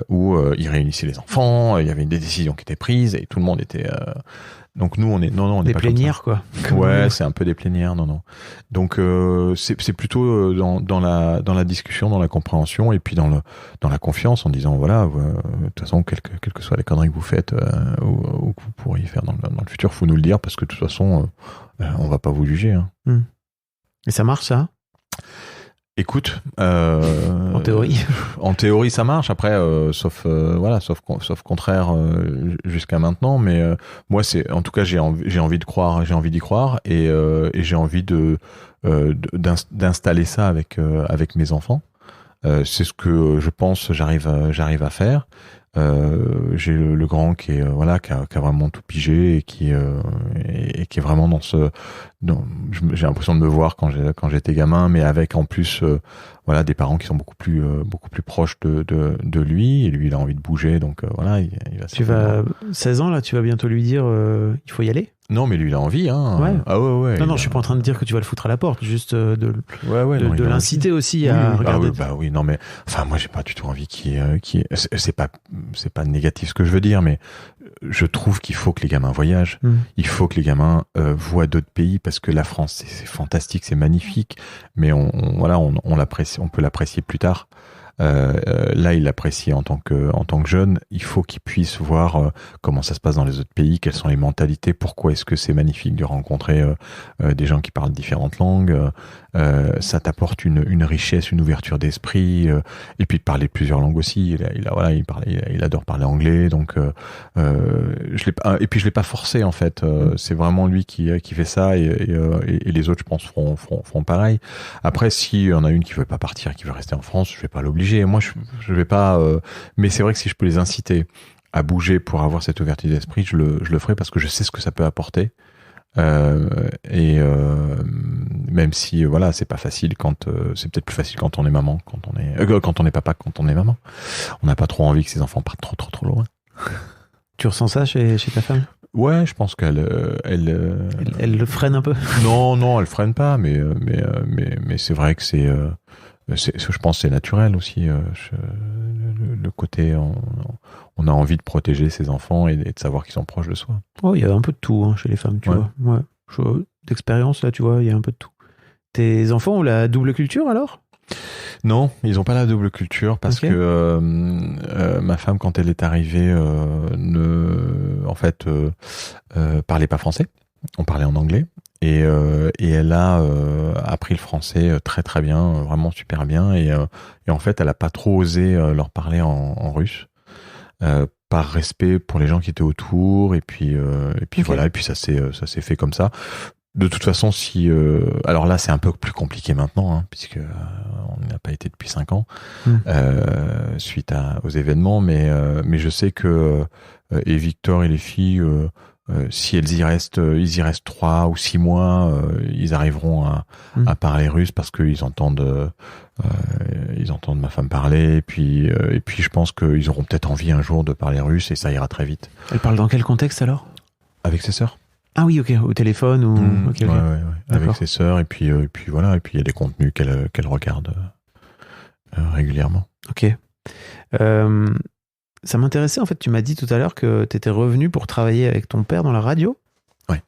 Où ils réunissaient les enfants, il y avait des décisions qui étaient prises et tout le monde était. Donc nous, on est on des est pas plénières, quoi. Ouais, c'est un peu des plénières, non. Donc c'est plutôt dans la discussion, dans la compréhension et puis dans la confiance en disant voilà, de toute façon quelles que soient les conneries que vous faites ou que vous pourriez faire dans le futur, faut nous le dire parce que de toute façon on va pas vous juger. Hein. Et ça marche ça? Écoute, En théorie. En théorie, ça marche. Après, sauf contraire jusqu'à maintenant. Mais moi, en tout cas, j'ai envie de croire, j'ai envie d'y croire, et j'ai envie d'installer ça avec mes enfants. C'est ce que je pense j'arrive à faire. J'ai le grand qui est qui a vraiment tout pigé et qui est vraiment j'ai l'impression de me voir quand j'étais gamin, mais avec en plus des parents qui sont beaucoup plus proches de lui, et lui il a envie de bouger, donc il va. Tu vas 16 ans là, tu vas bientôt lui dire il faut y aller. Non, mais lui il a envie, hein. Ouais. Ah ouais. Non, je suis pas en train de dire que tu vas le foutre à la porte, juste de l'inciter aussi à regarder. Oui, non, mais enfin moi j'ai pas du tout envie c'est pas négatif ce que je veux dire, mais je trouve qu'il faut que les gamins voyagent. Il faut que les gamins voient d'autres pays, parce que la France c'est fantastique, c'est magnifique, mais on l'apprécie, on peut l'apprécier plus tard. Là, il l'apprécie en tant que jeune. Il faut qu'il puisse voir comment ça se passe dans les autres pays, quelles sont les mentalités, pourquoi est-ce que c'est magnifique de rencontrer des gens qui parlent différentes langues. Ça t'apporte une richesse, une ouverture d'esprit, et puis de parler plusieurs langues aussi. Il adore parler anglais, donc et puis je l'ai pas forcé en fait. C'est vraiment lui qui fait ça, et les autres, je pense, feront pareil. Après, s'il y en a une qui veut pas partir, qui veut rester en France, je vais pas l'obliger. Moi, je vais pas. Mais c'est vrai que si je peux les inciter à bouger pour avoir cette ouverture d'esprit, je le ferai, parce que je sais ce que ça peut apporter. Même si c'est pas facile c'est peut-être plus facile quand on est maman, quand on est papa, quand on est maman. On n'a pas trop envie que ses enfants partent trop loin. Tu ressens ça chez ta femme? Ouais, je pense qu'elle le freine un peu. Non, elle freine pas, mais c'est vrai que je pense que c'est naturel aussi. Le côté, on a envie de protéger ses enfants et de savoir qu'ils sont proches de soi. Oh, il y a un peu de tout chez les femmes, tu vois. Ouais. D'expérience, là, tu vois, il y a un peu de tout. Tes enfants ont la double culture, alors? Non, ils n'ont pas la double culture, parce que ma femme, quand elle est arrivée, parlait pas français. On parlait en anglais. Et elle a appris le français très très bien, vraiment super bien. Et en fait, elle a pas trop osé leur parler en russe, par respect pour les gens qui étaient autour. Et puis voilà. Et puis ça s'est fait comme ça. De toute façon, alors là, c'est un peu plus compliqué maintenant, puisque on n'a pas été depuis 5 ans suite aux événements. Mais je sais que et Victor et les filles, si ils y restent 3 ou 6 mois, ils arriveront à parler russe, parce qu'ils entendent ma femme parler, et puis je pense qu'ils auront peut-être envie un jour de parler russe, et ça ira très vite. Elle parle dans quel contexte alors? Avec ses sœurs. Ah oui, ok, au téléphone ou okay. Ouais. Avec ses sœurs, et puis voilà, et puis il y a des contenus qu'elle regarde régulièrement. Ok. Ça m'intéressait, en fait, tu m'as dit tout à l'heure que tu étais revenu pour travailler avec ton père dans la radio. Ouais.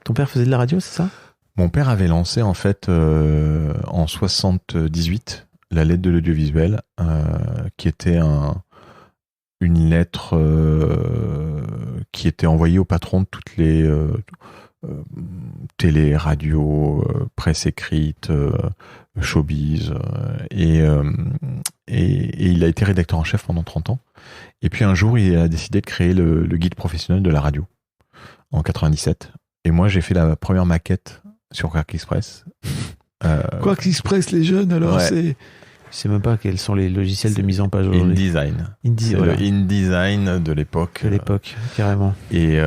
Ton père faisait de la radio, c'est ça? Mon père avait lancé, en fait, en 78, la lettre de l'audiovisuel, qui était une lettre qui était envoyée au patron de toutes les télé, radio, presse écrite, showbiz, et il a été rédacteur en chef pendant 30 ans. Et puis un jour, il a décidé de créer le guide professionnel de la radio en 97. Et moi, j'ai fait la première maquette sur Quark Express. Quark Express, les jeunes, alors ouais. Je sais même pas quels sont les logiciels de mise en page aujourd'hui. InDesign. Voilà. Le InDesign de l'époque. De l'époque, carrément. Et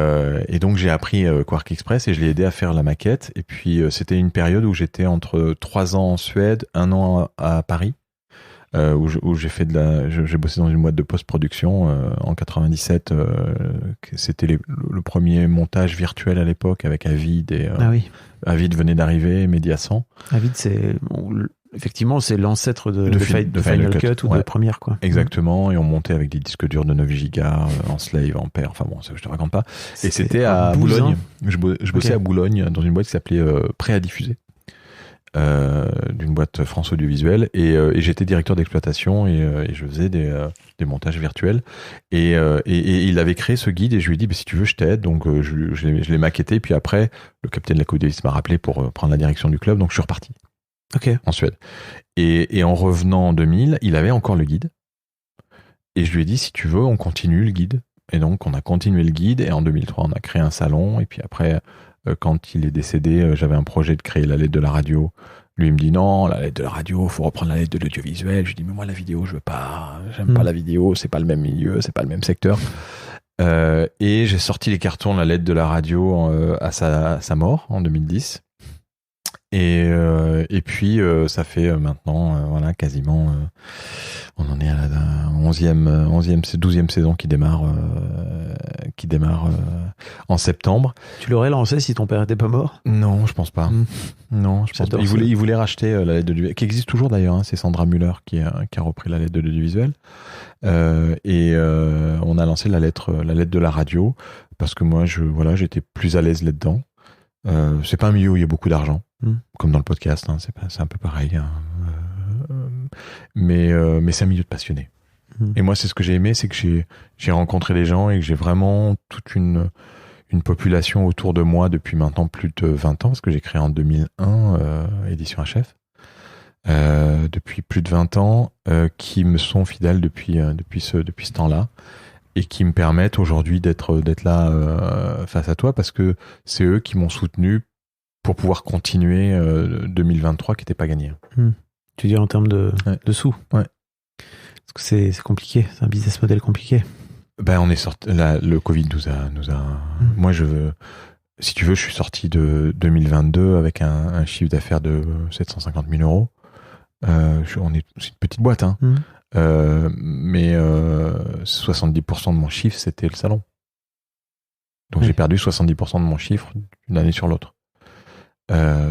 donc j'ai appris Quark Express, et je l'ai aidé à faire la maquette. Et puis c'était une période où j'étais entre 3 ans en Suède, 1 an à Paris, où j'ai bossé dans une boîte de post-production en 97. C'était le premier montage virtuel à l'époque avec Avid. Avid venait d'arriver, Media 100. Avid, effectivement, c'est l'ancêtre de Final Cut ou de Premiere, quoi. Exactement, et on montait avec des disques durs de 9 gigas en slave, en pair, enfin bon, ça je te raconte pas. Et c'était à Boulogne. Je bossais à Boulogne dans une boîte qui s'appelait Prêt à diffuser, d'une boîte France Audiovisuelle, et j'étais directeur d'exploitation, et je faisais des montages virtuels, et il avait créé ce guide, et je lui ai dit si tu veux je t'aide, donc je l'ai maquetté, puis après le capitaine Lacoudelis m'a rappelé pour prendre la direction du club, donc je suis reparti. Ok. en Suède. Et en revenant en 2000, il avait encore le guide. Et je lui ai dit, si tu veux, on continue le guide. Et donc, on a continué le guide. Et en 2003, on a créé un salon. Et puis après, quand il est décédé, j'avais un projet de créer la lettre de la radio. Lui, il me dit, non, la lettre de la radio, faut reprendre la lettre de l'audiovisuel. Je lui dis, mais moi, la vidéo, je veux pas. J'aime pas la vidéo. C'est pas le même milieu. C'est pas le même secteur. Et j'ai sorti les cartons de la lettre de la radio à sa mort en 2010. Et puis ça fait maintenant voilà quasiment on en est à la 12e saison qui démarre en septembre. Tu l'aurais lancé si ton père était pas mort? Non, je pense pas. Non, je pense pas. Il voulait racheter la lettre de l'audiovisuel, qui existe toujours d'ailleurs, hein, c'est Sandra Müller qui a repris la lettre de l'audiovisuel. Et on a lancé la lettre de la radio parce que moi j'étais plus à l'aise là-dedans. C'est pas un milieu où il y a beaucoup d'argent, comme dans le podcast, hein, c'est un peu pareil. Hein. Mais c'est un milieu de passionnés. Et moi, c'est ce que j'ai aimé, c'est que j'ai rencontré des gens et que j'ai vraiment toute une population autour de moi depuis maintenant plus de 20 ans, parce que j'ai créé en 2001 Édition HF. Depuis plus de 20 ans, qui me sont fidèles depuis ce temps-là. Et qui me permettent aujourd'hui d'être là face à toi, parce que c'est eux qui m'ont soutenu pour pouvoir continuer 2023 qui n'était pas gagné. Tu dis en termes de sous? Ouais. Parce que c'est compliqué, c'est un business model compliqué. Ben on est sorti, le Covid nous a. Moi si tu veux, je suis sorti de 2022 avec un chiffre d'affaires de 750 000 euros. C'est une petite boîte, hein. Mais 70% de mon chiffre, c'était le salon. Donc j'ai perdu 70% de mon chiffre d'une année sur l'autre.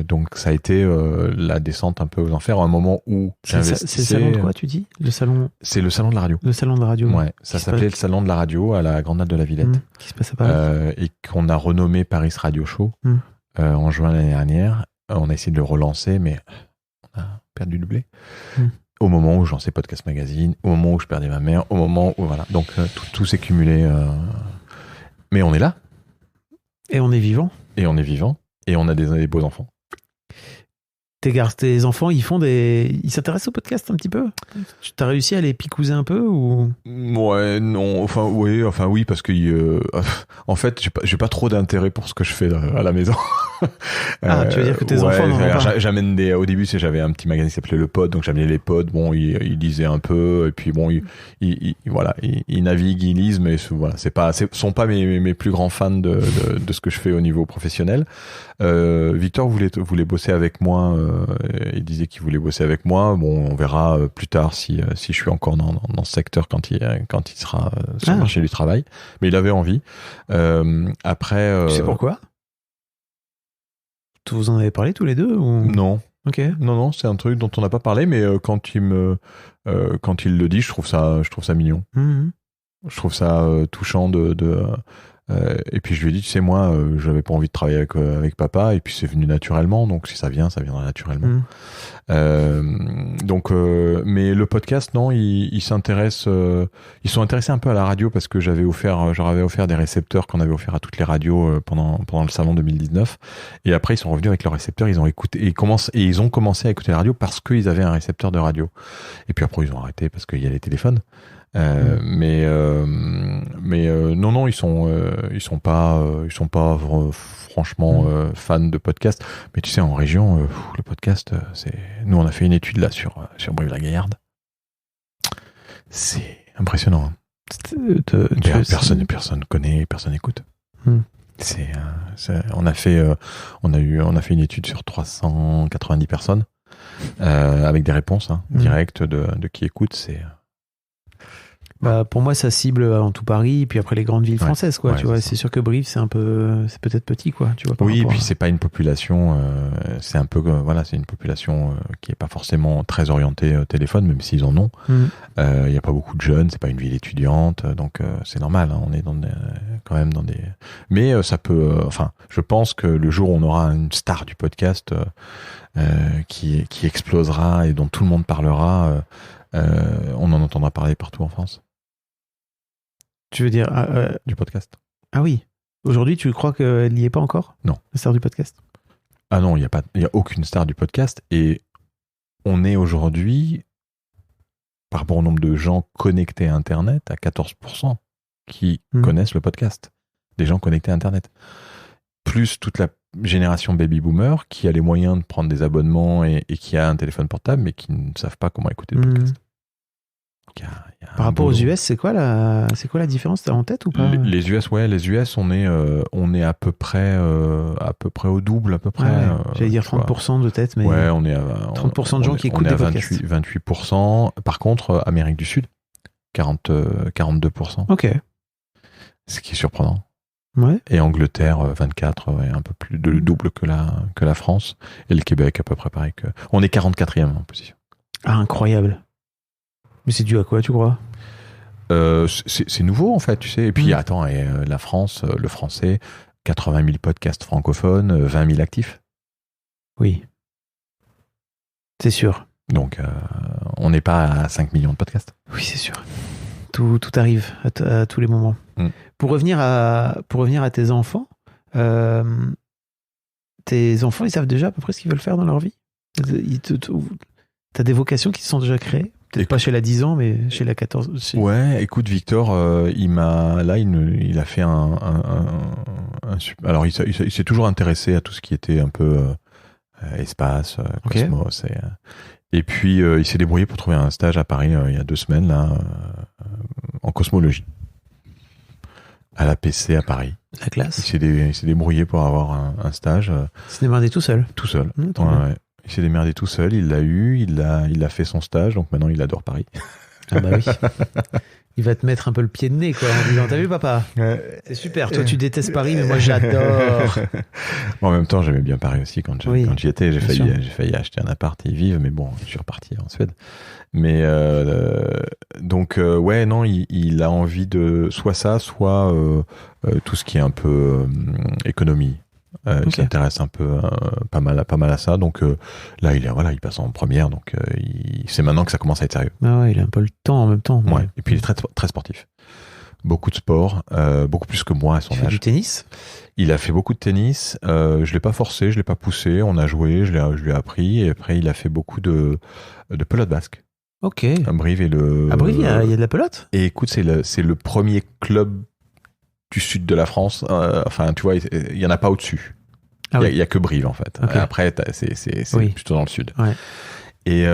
Donc ça a été la descente un peu aux enfers, à un moment où j'investissais. C'est le salon de quoi, tu dis? Le salon. C'est le salon de la radio. Le salon de la radio. Ouais, ça s'appelait le salon de la radio à la Grande Natte de la Villette. Qui se passe à Paris. Et qu'on a renommé Paris Radio Show en juin l'année dernière. On a essayé de le relancer, mais on a perdu le blé. Au moment où je lançais Podcast Magazine, au moment où je perdais ma mère, au moment où voilà. Donc tout s'est cumulé. Mais on est là. Et on est vivant. Et on est vivant. Et on a des beaux enfants. Tes enfants, ils s'intéressent au podcast un petit peu? Tu as réussi à les picouser un peu ou? Ouais, non, oui, parce que en fait, j'ai pas trop d'intérêt pour ce que je fais à la maison. Tu veux dire que tes enfants n'en ont pas? J'amène au début, j'avais un petit magazine qui s'appelait Le Pod, donc j'amenais les pods. Bon, ils lisaient un peu, et puis bon, ils naviguent, ils lisent, mais voilà, sont pas mes plus grands fans de ce que je fais au niveau professionnel. Victor voulait bosser avec moi. Il disait qu'il voulait bosser avec moi. Bon, on verra plus tard si je suis encore dans ce secteur quand il sera sur le marché du travail. Mais il avait envie. Après, tu sais pourquoi? Vous en avez parlé tous les deux ou... Non. Ok. Non, c'est un truc dont on n'a pas parlé, mais quand il le dit, je trouve ça mignon. Je trouve ça touchant et puis je lui ai dit, tu sais, moi, j'avais pas envie de travailler avec papa, et puis c'est venu naturellement, donc si ça viendra naturellement. Mais le podcast, non, ils s'intéressent, ils sont intéressés un peu à la radio, parce que j'aurais offert des récepteurs qu'on avait offert à toutes les radios pendant le salon 2019, et après ils sont revenus avec leurs récepteurs, ils ont écouté, ils ont commencé à écouter la radio parce qu'ils avaient un récepteur de radio, et puis après ils ont arrêté parce qu'il y a les téléphones. Mais non, ils sont pas franchement fans de podcast. Mais tu sais, en région, le podcast, nous on a fait une étude là sur Brive-la-Gaillarde. C'est impressionnant. Hein. Personne connaît, personne écoute. On a fait une étude sur 390 personnes avec des réponses directes de qui écoute. Pour moi, ça cible en tout Paris, puis après les grandes villes françaises, quoi. Tu vois, c'est sûr que Brive, c'est peut-être petit, quoi. Tu vois. Oui, et puis c'est pas une population. C'est un peu, c'est une population qui est pas forcément très orientée au téléphone, même s'ils en ont. Il y a pas beaucoup de jeunes, c'est pas une ville étudiante, donc c'est normal. Hein, on est quand même dans des. Mais ça peut. Je pense que le jour où on aura une star du podcast qui explosera et dont tout le monde parlera, on en entendra parler partout en France. Tu veux dire du podcast. Ah oui. Aujourd'hui, tu crois qu'elle n'y est pas encore? Non. La star du podcast? Ah non, il y a aucune star du podcast, et on est aujourd'hui, par rapport au nombre de gens connectés à Internet, à 14% qui connaissent le podcast. Des gens connectés à Internet. Plus toute la génération baby-boomer qui a les moyens de prendre des abonnements et qui a un téléphone portable, mais qui ne savent pas comment écouter le podcast. Donc, il y a Par rapport aux US, c'est quoi la différence? T'as en tête ou pas? Les US, on est à peu près au double, à peu près. J'allais dire 30% de tête, mais ouais, on est à 30% de gens qui écoutent des podcasts. 28%. Par contre, Amérique du Sud, 42%. Ok. Ce qui est surprenant. Ouais. Et Angleterre, 24, un peu plus de double que la France. Et le Québec, à peu près pareil. On est 44e en position. Ah, incroyable. Mais c'est dû à quoi, tu crois? C'est nouveau, en fait, tu sais. Et puis, attends, la France, le français, 80 000 podcasts francophones, 20 000 actifs. Oui. C'est sûr. Donc, on n'est pas à 5 millions de podcasts. Oui, c'est sûr. Tout arrive à tous les moments. Pour revenir à tes enfants, ils savent déjà à peu près ce qu'ils veulent faire dans leur vie? T'as des vocations qui se sont déjà créées? Peut-être pas chez la 10 ans, mais chez la 14. Ouais, écoute, Victor, il a fait alors, il s'est toujours intéressé à tout ce qui était un peu espace, cosmos. Et puis, il s'est débrouillé pour trouver un stage à Paris il y a 2 semaines, là, en cosmologie. À la PC à Paris. La classe. Il s'est débrouillé pour avoir un stage. Il s'est démerdé tout seul. Tout seul. Ouais. Il s'est démerdé tout seul, il l'a eu, il a fait son stage, donc maintenant il adore Paris. Ah bah oui. Il va te mettre un peu le pied de nez, quoi, en disant, t'as vu, papa? C'est super, toi tu détestes Paris, mais moi j'adore. En même temps, j'aimais bien Paris aussi quand j'y étais. J'ai failli acheter un appart et y vivre, mais bon, je suis reparti en Suède. Mais donc, non, il a envie de soit ça, soit tout ce qui est un peu économie. Il s'intéresse un peu pas mal à ça, donc là il passe en première, donc c'est maintenant que ça commence à être sérieux. Ah ouais, il a un peu le temps en même temps. Ouais. Et puis il est très, très sportif, beaucoup de sport, beaucoup plus que moi à son âge. Il fait du tennis? Il a fait beaucoup de tennis, je l'ai pas forcé, je l'ai pas poussé, on a joué, je lui ai appris, et après il a fait beaucoup de pelote basque. Ok. À Brive il y a de la pelote? Et écoute, c'est le premier club du sud de la France, enfin tu vois, il y en a pas au-dessus. Il y a que Brive en fait. Okay. Après c'est plutôt dans le sud. Ouais. Et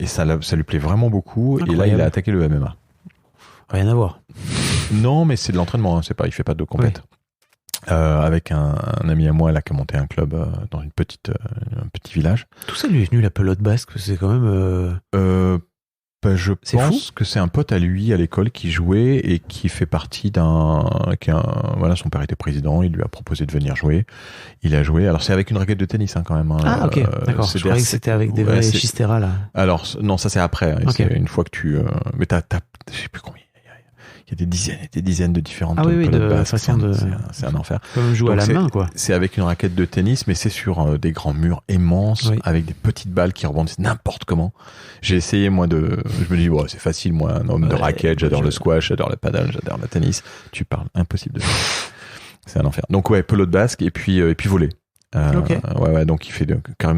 ça lui plaît vraiment beaucoup. Incroyable. Et là il a attaqué le MMA. Rien à voir. Non, mais c'est de l'entraînement, il fait pas de compète. Oui. Avec un ami à moi là qui a monté un club dans un petit village. Tout ça lui est venu la pelote basque, c'est quand même je pense que c'est un pote à lui à l'école qui jouait et qui fait partie voilà, son père était président, il lui a proposé de venir jouer. Il a joué. Alors c'est avec une raquette de tennis quand même. Ah ok, d'accord. Je croyais que c'était avec des vrais Chistera là. Alors non, ça c'est après. Okay. C'est une fois que tu. Mais je sais plus combien. Il y a des dizaines de différentes pelotes basques. C'est un enfer. Comme jouer à la main, quoi. C'est avec une raquette de tennis, mais c'est sur des grands murs immenses, avec des petites balles qui rebondissent n'importe comment. J'ai essayé, moi, je me dis, c'est facile, moi, un homme de raquette, j'adore le squash, j'adore le paddle, j'adore le tennis. Tu parles, impossible de faire. C'est un enfer. Donc, pelote basque, et puis volley. Ouais, donc il fait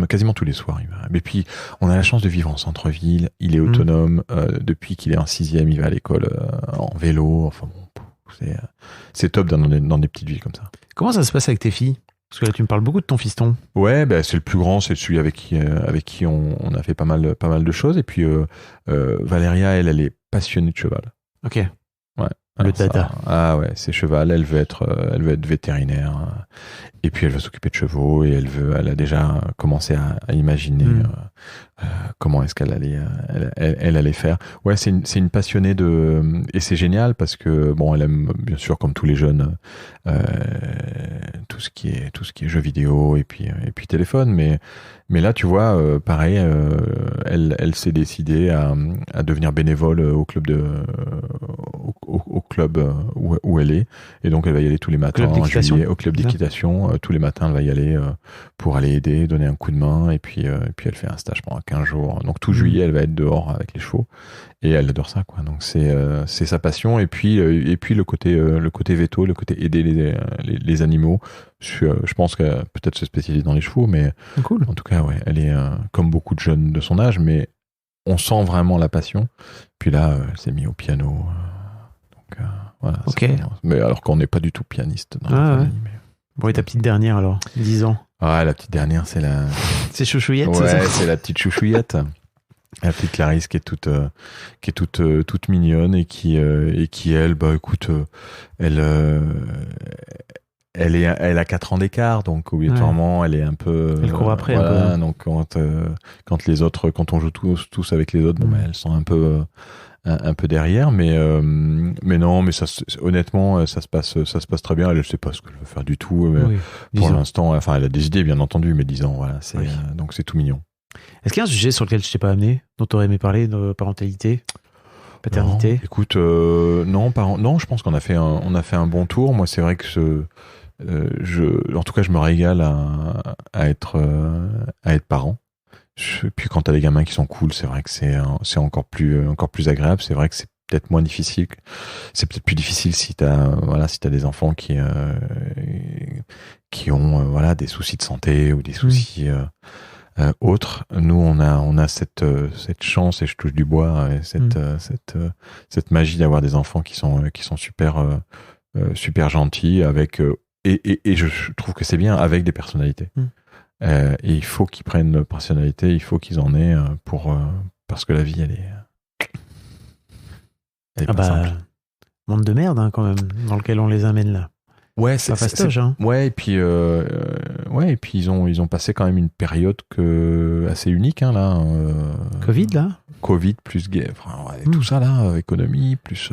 quasiment tous les soirs. Mais puis, on a la chance de vivre en centre-ville. Il est autonome. Depuis qu'il est en 6e, il va à l'école en vélo. Enfin bon, c'est top dans des petites villes comme ça. Comment ça se passe avec tes filles? Parce que là, tu me parles beaucoup de ton fiston. Ouais, c'est le plus grand, c'est celui avec qui on a fait pas mal de choses. Et puis, Valéria, elle est passionnée de cheval. Ok. Ouais. Le dada. Ah ouais, c'est cheval. Elle veut être vétérinaire. Et puis elle veut s'occuper de chevaux et elle a déjà commencé à imaginer comment est-ce qu'elle allait faire. Ouais, c'est une passionnée et c'est génial parce que bon, elle aime bien sûr comme tous les jeunes tout ce qui est jeux vidéo et puis téléphone. Mais là, tu vois, pareil, elle s'est décidée à devenir bénévole au club au club où elle est, et donc elle va y aller tous les matins en juillet au club d'équitation. Tous les matins elle va y aller pour aller aider, donner un coup de main, et puis elle fait un stage pendant 15 jours dehors. Donc tout juillet, elle va être dehors avec les chevaux et elle adore ça, quoi. Donc c'est sa passion. Et puis le côté veto, le côté aider les animaux. Je pense qu'elle peut-être se spécialise dans les chevaux, mais Cool. en tout cas, ouais, elle est comme beaucoup de jeunes de son âge, mais on sent vraiment la passion. Puis là, elle s'est mise au piano. Donc voilà. Ok. Mais alors qu'on n'est pas du tout pianiste dans la Ah, famille. ouais. Mais... Bon, et ta petite dernière alors, 10 ans. Ah, la petite dernière, c'est la. C'est chouchouillette, Ouais, c'est ça? c'est la petite chouchouillette. La petite Clarisse qui est toute mignonne et qui elle, bah écoute, elle a 4 ans d'écart, donc obligatoirement elle est un peu. Elle court après voilà, un peu. donc quand les autres, quand on joue tous avec les autres, bon, bah, elles sont un peu derrière, mais non, mais ça, honnêtement, ça se passe très bien. Elle ne sait pas ce que je veux faire du tout. Mais Oui, pour 10 ans. l'instant, enfin, elle a des idées, bien entendu, mais 10 ans, voilà, Oui. donc c'est tout mignon. Est-ce qu'il y a un sujet sur lequel je t'ai pas amené, dont tu aurais aimé parler, de parentalité, paternité? Non, écoute, non, je pense qu'on a fait un bon tour. Moi, c'est vrai que en tout cas, je me régale à être parent. Puis quand t'as des gamins qui sont cool, c'est vrai que c'est encore plus agréable. C'est vrai que c'est peut-être moins difficile. C'est peut-être plus difficile si t'as des enfants qui ont des soucis de santé ou des soucis autres. Nous, on a cette chance, et je touche du bois, et cette magie d'avoir des enfants qui sont super gentils avec et je trouve que c'est bien avec des personnalités. Et il faut qu'ils prennent personnalité, il faut qu'ils en aient parce que la vie, elle est pas simple. Monde de merde, hein, quand même, dans lequel on les amène là. Ouais, Pas fastoche, hein. Ouais, et puis ils ont passé quand même une période assez unique, hein, là. Covid, là. Covid plus guerre, tout ça là, économie plus.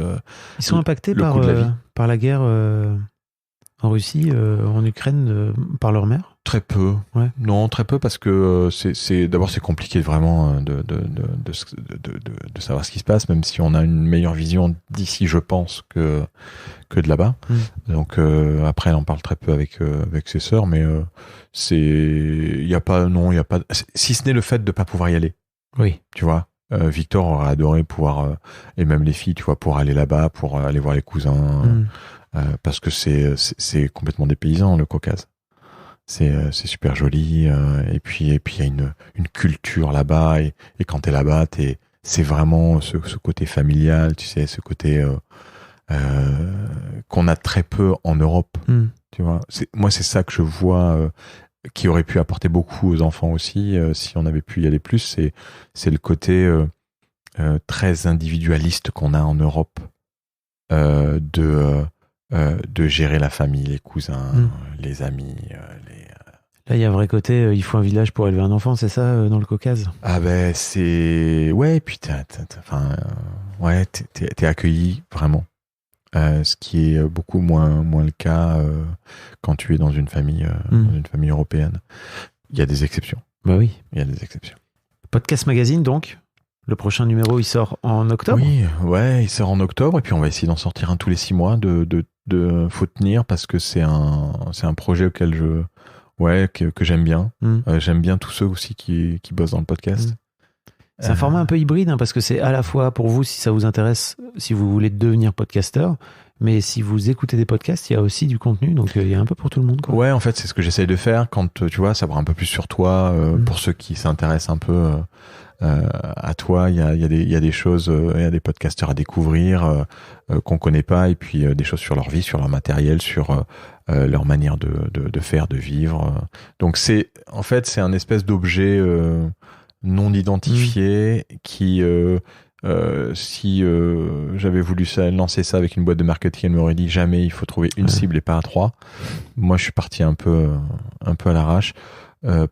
Ils sont impactés le coût de la vie. par la guerre en Russie, en Ukraine, par leur mère. Très peu. Ouais. Non, très peu parce que d'abord c'est compliqué vraiment de savoir ce qui se passe, même si on a une meilleure vision d'ici, je pense, que de là-bas. Donc après, elle en parle très peu avec ses sœurs, mais il y a pas, si ce n'est le fait de pas pouvoir y aller. Oui. Tu vois. Victor aurait adoré pouvoir, et même les filles, tu vois, pour aller là-bas, pour aller voir les cousins, parce que c'est complètement dépaysant, le Caucase. C'est super joli, et puis il y a une culture là-bas, et quand t'es là-bas, c'est vraiment ce côté familial, tu sais, ce côté qu'on a très peu en Europe, tu vois. Moi, c'est ça que je vois, qui aurait pu apporter beaucoup aux enfants aussi, si on avait pu y aller plus, c'est le côté très individualiste qu'on a en Europe, de gérer la famille, les cousins, les amis, Là, il y a un vrai côté, il faut un village pour élever un enfant, c'est ça, dans le Caucase? Ah ben, ouais, puis t'es accueilli, vraiment. Ce qui est beaucoup moins le cas quand tu es dans une famille européenne. Il y a des exceptions. Bah oui. Il y a des exceptions. Podcast Magazine, donc. Le prochain numéro, il sort en octobre? Oui, ouais, il sort en octobre, et puis on va essayer d'en sortir un tous les 6 mois, faut tenir, parce que c'est un projet auquel que j'aime bien. J'aime bien tous ceux aussi qui bossent dans le podcast. C'est un format un peu hybride, hein, parce que c'est à la fois pour vous, si ça vous intéresse, si vous voulez devenir podcasteur, mais si vous écoutez des podcasts, il y a aussi du contenu, donc il y a un peu pour tout le monde, quoi. Ouais, en fait, c'est ce que j'essaye de faire quand, tu vois, savoir un peu plus sur toi, pour ceux qui s'intéressent un peu à toi. Il y a des choses, il y a des podcasteurs à découvrir qu'on connaît pas, et puis des choses sur leur vie, sur leur matériel, sur leur manière de faire, de vivre. Donc c'est un espèce d'objet non identifié qui, si j'avais voulu lancer ça avec une boîte de marketing, elle m'aurait dit jamais, il faut trouver une cible et pas 3. Moi, je suis parti un peu à l'arrache,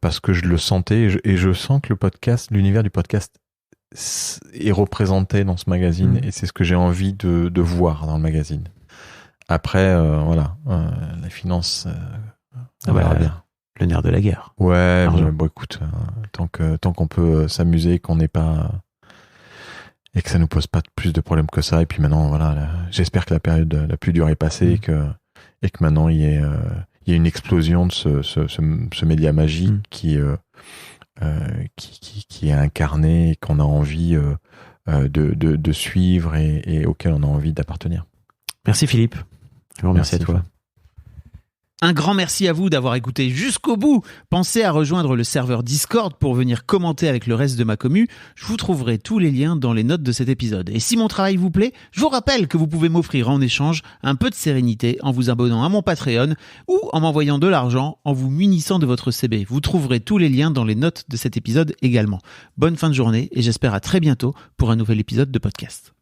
parce que je le sentais, et je sens que l'univers du podcast est représenté dans ce magazine, et c'est ce que j'ai envie de voir dans le magazine. Après, la finance, on verra bien. Le nerf de la guerre. Ouais, bon, écoute, tant qu'on peut s'amuser, qu'on n'est pas, et que ça nous pose pas plus de problèmes que ça. Et puis maintenant, voilà, j'espère que la période la plus dure est passée, et que maintenant il y ait une explosion de ce média magique qui qui est incarné, qu'on a envie de suivre et auquel on a envie d'appartenir. Merci Philippe. Je vous remercie à toi. Un grand merci à vous d'avoir écouté jusqu'au bout. Pensez à rejoindre le serveur Discord pour venir commenter avec le reste de ma commu. Je vous trouverai tous les liens dans les notes de cet épisode. Et si mon travail vous plaît, je vous rappelle que vous pouvez m'offrir en échange un peu de sérénité en vous abonnant à mon Patreon ou en m'envoyant de l'argent en vous munissant de votre CB. Vous trouverez tous les liens dans les notes de cet épisode également. Bonne fin de journée et j'espère à très bientôt pour un nouvel épisode de podcast.